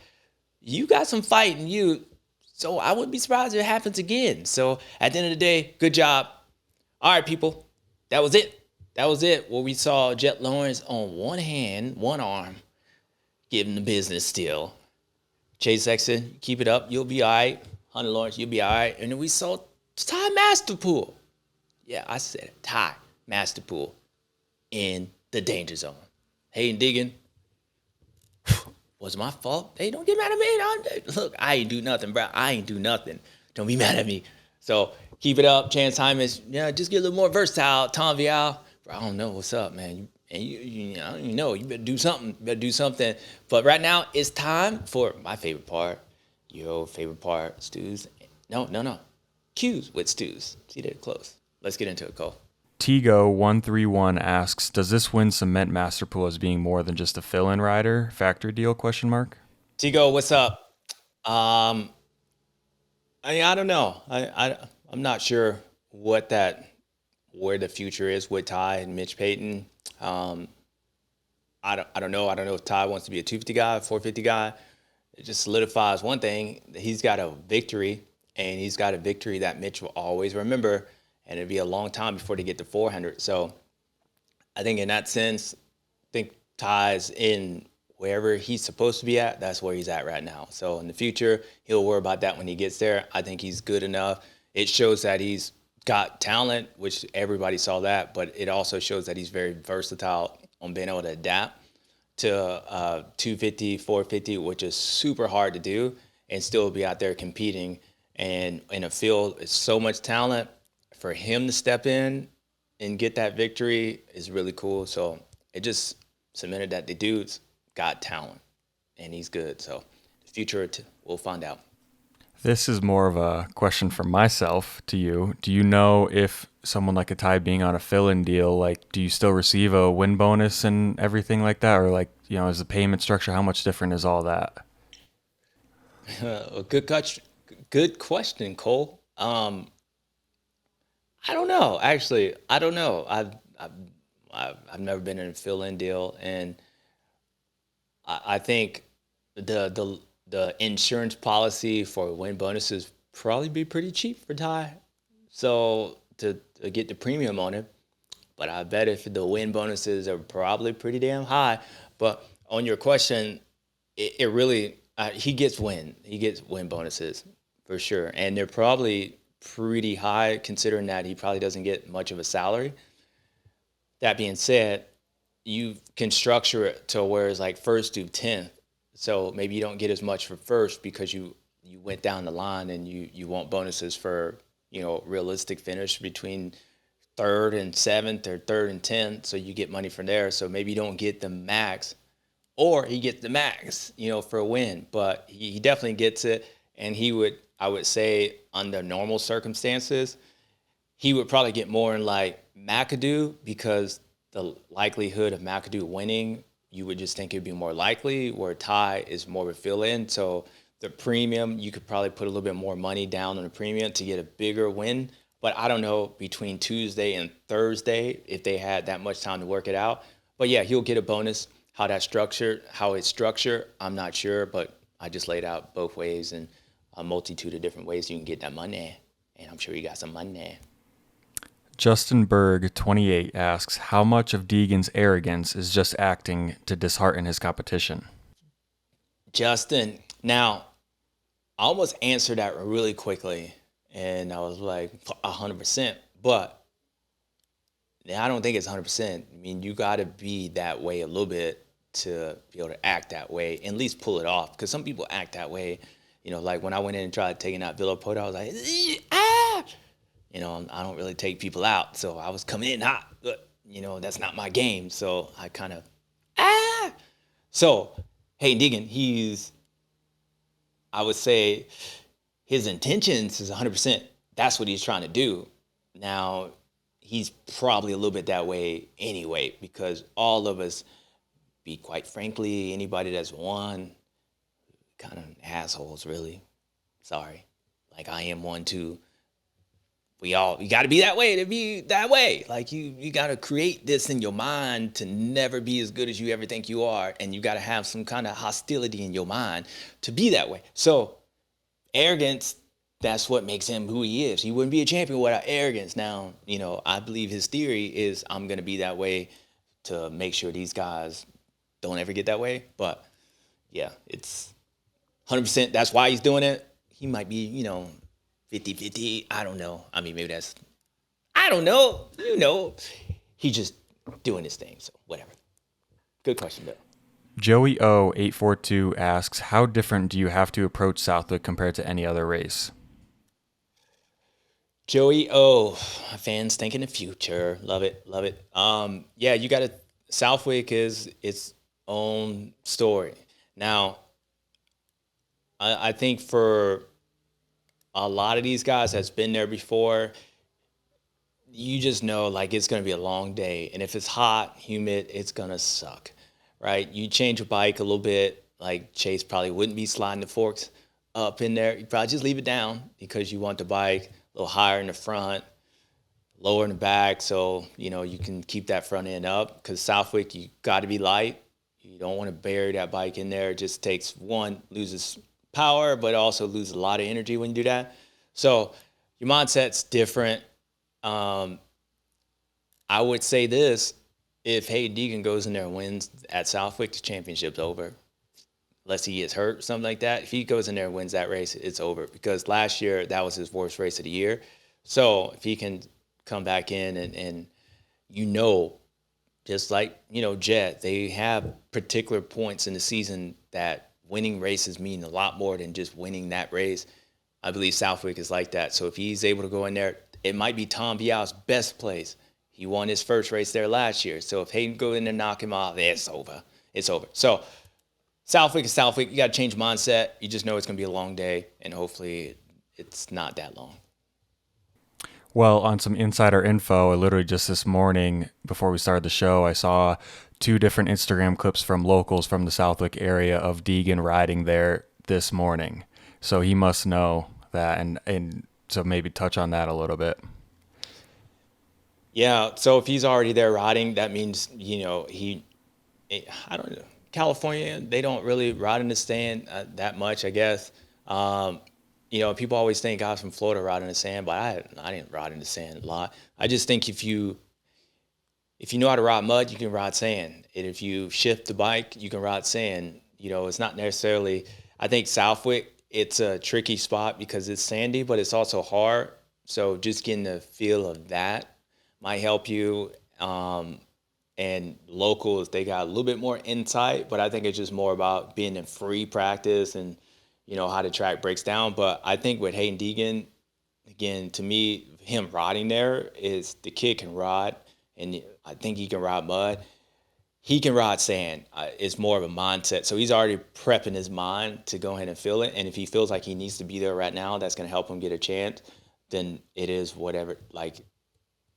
you got some fight in you. So I wouldn't be surprised if it happens again. So at the end of the day, good job. All right, people. That was it. Where we saw Jett Lawrence on one hand, one arm, giving the business still. Chase Sexton, keep it up. You'll be all right. Hunter Lawrence, you'll be all right. And then we saw Ty Masterpool. Yeah, I said it. Ty Masterpool in the danger zone. Haiden Deegan, was my fault. Hey, don't get mad at me. Look, I ain't do nothing, bro. I ain't do nothing. Don't be mad at me. So keep it up. Chance Hymas, just get a little more versatile. Tom Vialle, bro, I don't know what's up, man. You I don't even know. You better do something. But right now, it's time for my favorite part. Your favorite part, Stews. No. Q's with Stews. See, they're close. Let's get into it, Cole. Tigo131 asks, does this win cement Masterpool as being more than just a fill-in rider? Factory deal, ? Tigo, what's up? I don't know. I'm not sure where the future is with Ty and Mitch Payton. I don't know. I don't know if Ty wants to be a 250 guy, a 450 guy. It just solidifies one thing. He's got a victory, and he's got a victory that Mitch will always remember, and it'll be a long time before they get to 400. So I think in that sense, Ty's in wherever he's supposed to be at. That's where he's at right now. So in the future, he'll worry about that when he gets there. I think he's good enough. It shows that he's got talent, which everybody saw that, but it also shows that he's very versatile on being able to adapt to 250, 450, which is super hard to do, and still be out there competing. And in a field with so much talent, for him to step in and get that victory is really cool. So it just cemented that the dude's got talent and he's good. So the future, we'll find out. This is more of a question from myself to you. Do you know if someone like a Ty being on a fill-in deal, like, do you still receive a win bonus and everything like that? Or like, you know, is the payment structure, how much different is all that? Good question, Cole. I don't know. Actually, I don't know. I've never been in a fill-in deal, and I think the insurance policy for win bonuses probably be pretty cheap for Ty. So to get the premium on it, but I bet if the win bonuses are probably pretty damn high. But on your question, it really he gets win bonuses for sure, and they're probably pretty high considering that he probably doesn't get much of a salary. That being said, you can structure it to where it's like first through 10th. So maybe you don't get as much for first because you went down the line and you want bonuses for, you know, realistic finish between 3rd and 7th or 3rd and 10th. So you get money from there. So maybe you don't get the max, or he gets the max, you know, for a win. But he definitely gets it. And I would say under normal circumstances, he would probably get more in like McAdoo, because the likelihood of McAdoo winning, you would just think it'd be more likely, where Ty is more of a fill-in. So the premium, you could probably put a little bit more money down on the premium to get a bigger win. But I don't know between Tuesday and Thursday if they had that much time to work it out. But yeah, he'll get a bonus. How it's structured, I'm not sure, but I just laid out both ways and a multitude of different ways you can get that money. And I'm sure you got some money. Justin Berg, 28, asks, how much of Deegan's arrogance is just acting to dishearten his competition? Justin, now, I almost answered that really quickly, and I was like, 100%. But I don't think it's 100%. I mean, you got to be that way a little bit to be able to act that way, and at least pull it off. Because some people act that way. You know, like when I went in and tried taking out Vialle, I was like, ah! You know, I don't really take people out. So I was coming in hot. But, you know, that's not my game. So I kind of, So, hey, Deegan, I would say his intentions is 100%. That's what he's trying to do. Now, he's probably a little bit that way anyway, because all of us, be quite frankly, anybody that's won, kind of assholes, really. Sorry. Like, I am one too. You got to be that way to be that way. Like, you got to create this in your mind to never be as good as you ever think you are. And you got to have some kind of hostility in your mind to be that way. So arrogance, that's what makes him who he is. He wouldn't be a champion without arrogance. Now, you know, I believe his theory is I'm going to be that way to make sure these guys don't ever get that way. But yeah, it's 100%. That's why he's doing it. He might be, you know, 50-50, I don't know. I mean, maybe I don't know. You know, he's just doing his thing, so whatever. Good question, though. Joey O 842 asks, how different do you have to approach Southwick compared to any other race? Joey O, fans thinking the future. Love it, love it. Yeah, you got to, Southwick is its own story. Now, I think for a lot of these guys that's been there before, you just know, like, it's going to be a long day. And if it's hot, humid, it's going to suck, right? You change your bike a little bit, like Chase probably wouldn't be sliding the forks up in there. You probably just leave it down because you want the bike a little higher in the front, lower in the back, so, you know, you can keep that front end up. Because Southwick, you got to be light. You don't want to bury that bike in there. It just takes loses power, but also lose a lot of energy when you do that. So your mindset's different. I would say this: if Haiden Deegan goes in there and wins at Southwick, the championship's over. Unless he gets hurt or something like that. If he goes in there and wins that race, it's over. Because last year, that was his worst race of the year. So if he can come back in and you know, just like, you know, Jett, they have particular points in the season that winning races mean a lot more than just winning that race. I believe Southwick is like that. So if he's able to go in there, it might be Tom Vialle's best place. He won his first race there last year. So if Haiden go in and knock him off, it's over. It's over. So Southwick is Southwick. You got to change mindset. You just know it's going to be a long day, and hopefully it's not that long. Well, on some insider info, literally just this morning before we started the show, I saw 2 different Instagram clips from locals from the Southwick area of Deegan riding there this morning. So he must know that, and so maybe touch on that a little bit. Yeah, so if he's already there riding, that means, I don't know. California, they don't really ride in the stand that much, I guess. People always think guys from Florida ride in the sand, but I didn't ride in the sand a lot. I just think if you know how to ride mud, you can ride sand. And if you shift the bike, you can ride sand. It's not necessarily, I think Southwick, it's a tricky spot because it's sandy, but it's also hard. So just getting the feel of that might help you. And locals, they got a little bit more insight, but I think it's just more about being in free practice and, how the track breaks down. But I think with Haiden Deegan, again, to me, him riding there is the kid can ride, and I think he can ride mud. He can ride sand. It's more of a mindset. So he's already prepping his mind to go ahead and feel it. And if he feels like he needs to be there right now, that's going to help him get a chance, then it is whatever,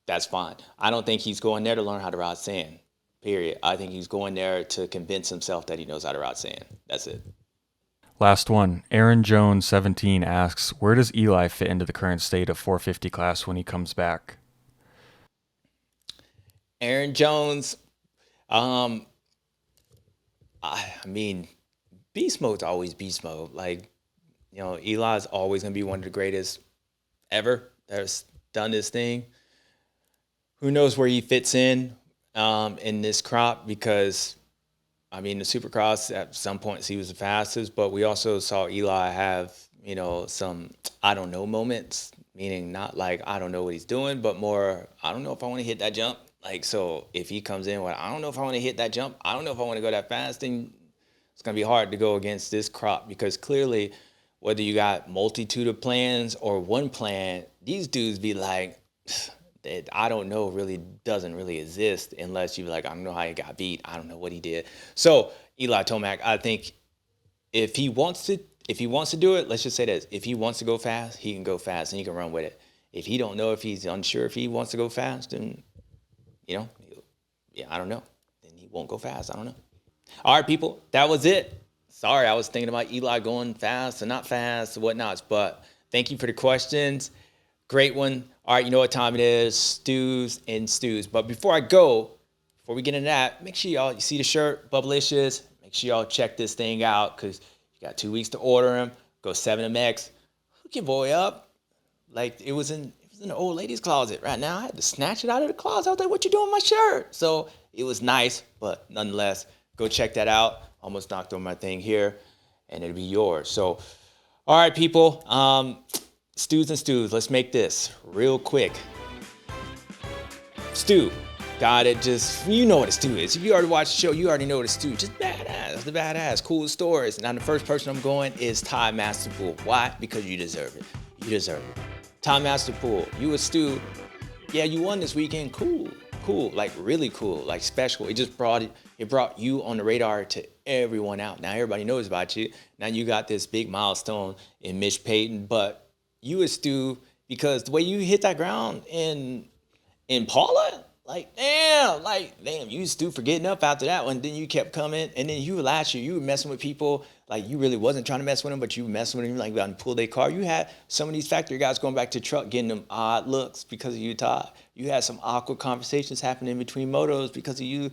that's fine. I don't think he's going there to learn how to ride sand, period. I think he's going there to convince himself that he knows how to ride sand. That's it. Last one. Aaron Jones, 17, asks, where does Eli fit into the current state of 450 class when he comes back? Aaron Jones, beast mode's always beast mode. Eli's always going to be one of the greatest ever that's done this thing. Who knows where he fits in this crop, because, the Supercross at some points he was the fastest, but we also saw Eli have, some I don't know moments, meaning not like I don't know what he's doing, but more I don't know if I want to hit that jump. So if he comes in with I don't know if I want to hit that jump, I don't know if I want to go that fast, then it's going to be hard to go against this crop, because clearly whether you got multitude of plans or one plan, these dudes be like, that I don't know really doesn't really exist unless you're like, I don't know how he got beat. I don't know what he did. So Eli Tomac, I think if he wants to do it, let's just say this. If he wants to go fast, he can go fast and he can run with it. If he don't know, if he's unsure if he wants to go fast, then, I don't know. Then he won't go fast. I don't know. All right, people, that was it. Sorry, I was thinking about Eli going fast and not fast and whatnot, but thank you for the questions. Great one. All right, you know what time it is. Stews and stews. But before we get into that, make sure you see the shirt, Bubblicious. Make sure y'all check this thing out, because you got 2 weeks to order them. Go 7MX. Hook your boy up. It was in the old lady's closet right now. I had to snatch it out of the closet. I was like, what you doing with my shirt? So it was nice, but nonetheless, go check that out. Almost knocked on my thing here, and it'll be yours. So, all right, people. Stews and stews. Let's make this real quick. Stew. Got it. Just, you know what a stew is. If you already watched the show, you already know what a stew is. Just badass. The badass. Cool stories. Now, the first person I'm going is Ty Masterpool. Why? Because you deserve it. You deserve it. Ty Masterpool. You a stew. Yeah, you won this weekend. Cool. Really cool. Special. It brought you on the radar to everyone out. Now everybody knows about you. Now you got this big milestone in Mitch Payton, but you a stew because the way you hit that ground in Paula, damn, you a stew for getting up after that one. Then you kept coming, and then you last year, you were messing with people, you really wasn't trying to mess with them, but you were messing with them, about to pull their car. You had some of these factory guys going back to the truck getting them odd looks because of you, Todd. You had some awkward conversations happening between motos because of you,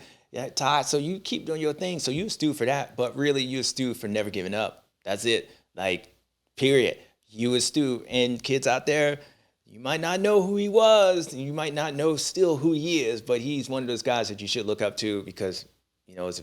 Todd. So you keep doing your thing. So you a stew for that, but really you a stew for never giving up. That's it. Period. You a stew. And kids out there, you might not know who he was. You might not know still who he is, but he's one of those guys that you should look up to, because, it's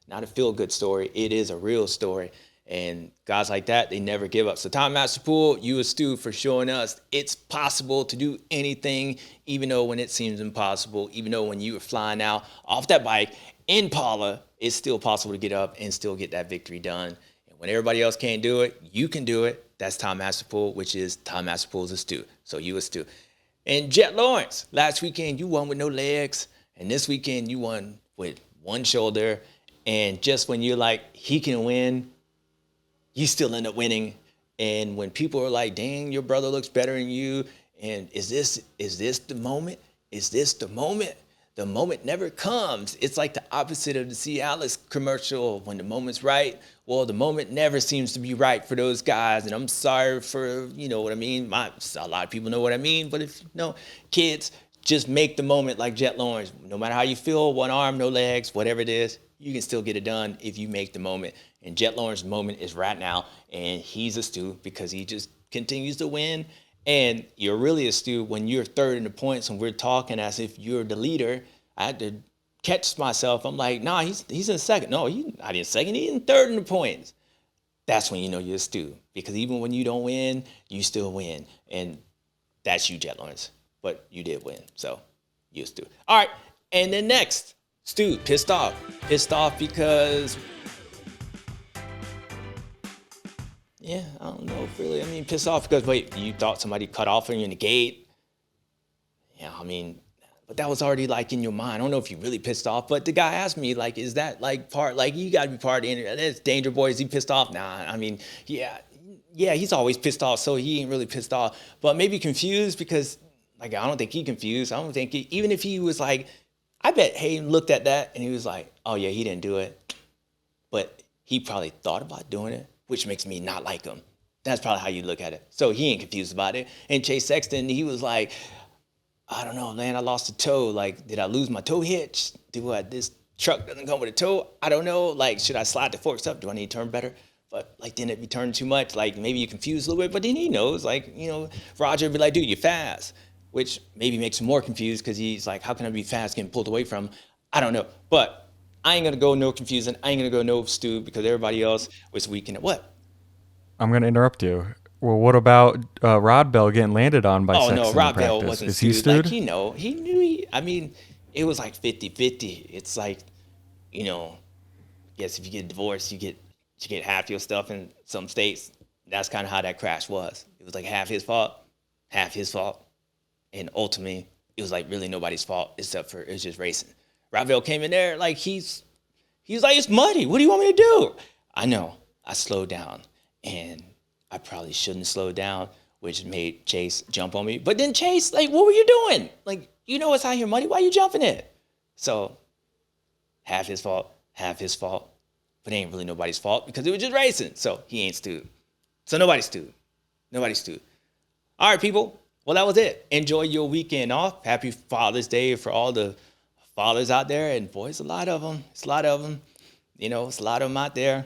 not a feel-good story. It is a real story. And guys like that, they never give up. So Ty Masterpool, you a stew for showing us it's possible to do anything, even though when it seems impossible, even though when you were flying out off that bike in Paula, it's still possible to get up and still get that victory done. And when everybody else can't do it, you can do it. That's Ty Masterpool, which is Ty Masterpool's a stew. So you a stew. And Jett Lawrence, last weekend you won with no legs, and this weekend you won with one shoulder. And just when you're like, he can win, you still end up winning. And when people are like, dang, your brother looks better than you, and is this the moment? Is this the moment? The moment never comes. It's like the opposite of the Cialis commercial. When the moment's right, well, the moment never seems to be right for those guys. And I'm sorry for, you know what I mean? A lot of people know what I mean. But if you know, kids, just make the moment like Jett Lawrence. No matter how you feel, one arm, no legs, whatever it is, you can still get it done if you make the moment. And Jett Lawrence's moment is right now. And he's a stew because he just continues to win. And you're really a stew when you're third in the points and we're talking as if you're the leader. I had to catch myself. I'm like, nah, he's in second. No, he's not in second. He's in third in the points. That's when you know you're a stew. Because even when you don't win, you still win. And that's you, Jett Lawrence. But you did win. So you're a stew. All right. And then next, Stu, pissed off. Pissed off because... yeah, I don't know if really. I mean, pissed off because, wait, you thought somebody cut off on you in the gate? Yeah, I mean, but that was already like in your mind. I don't know if you really pissed off, but the guy asked me, like, is that like part, like, you got to be part of the internet. That's Danger Boy. Is he pissed off? Nah, I mean, yeah, he's always pissed off, so he ain't really pissed off. But maybe confused because, like, I don't think he confused. I don't think even if he was like, I bet Haiden looked at that and he was like, oh, yeah, he didn't do it. But he probably thought about doing it, which makes me not like him. That's probably how you look at it. So he ain't confused about it. And Chase Sexton, he was like, I don't know, man, I lost a toe. Like, did I lose my toe hitch? This truck doesn't come with a toe? I don't know. Like, should I slide the forks up? Do I need to turn better? But, like, didn't it be turning too much? Like, maybe you confused a little bit. But then he knows, like, you know, Roger would be like, dude, you're fast. Which maybe makes him more confused because he's like, how can I be fast getting pulled away from? I don't know. But I ain't going to go no confusing. I ain't going to go no stew because everybody else was weak in it. What? I'm going to interrupt you. Well, what about Rod Bell getting landed on by Sexton? Oh, no, Rod Bell wasn't Is he stewed. stewed? Like, he knew. I mean, it was like 50-50. It's like, you know, I guess if you get divorced, you get half your stuff in some states. That's kind of how that crash was. It was like half his fault. And ultimately, it was like really nobody's fault except for it was just racing. Rod Bell came in there like he's like, it's muddy. What do you want me to do? I know. I slowed down. And I probably shouldn't have slowed down, which made Chase jump on me. But then Chase, like, what were you doing? Like, you know it's out here muddy. Why are you jumping it? So half his fault. But it ain't really nobody's fault because it was just racing. So he ain't stewed. So nobody's stewed. All right, people. Well, that was it. Enjoy your weekend off. Happy Father's Day for all the fathers out there. And boys, a lot of them. You know, it's a lot of them out there.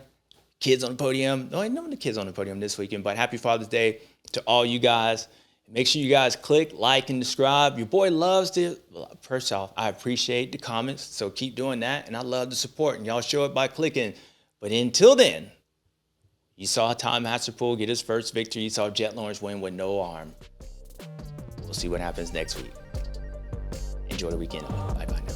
Kids on the podium. No, ain't none of the kids on the podium this weekend, but happy Father's Day to all you guys. Make sure you guys click, like, and subscribe. Your boy loves to, first off, I appreciate the comments, so keep doing that, and I love the support, and y'all show it by clicking. But until then, you saw Ty Masterpool get his first victory. You saw Jett Lawrence win with no arm. We'll see what happens next week. Enjoy the weekend. Bye-bye now.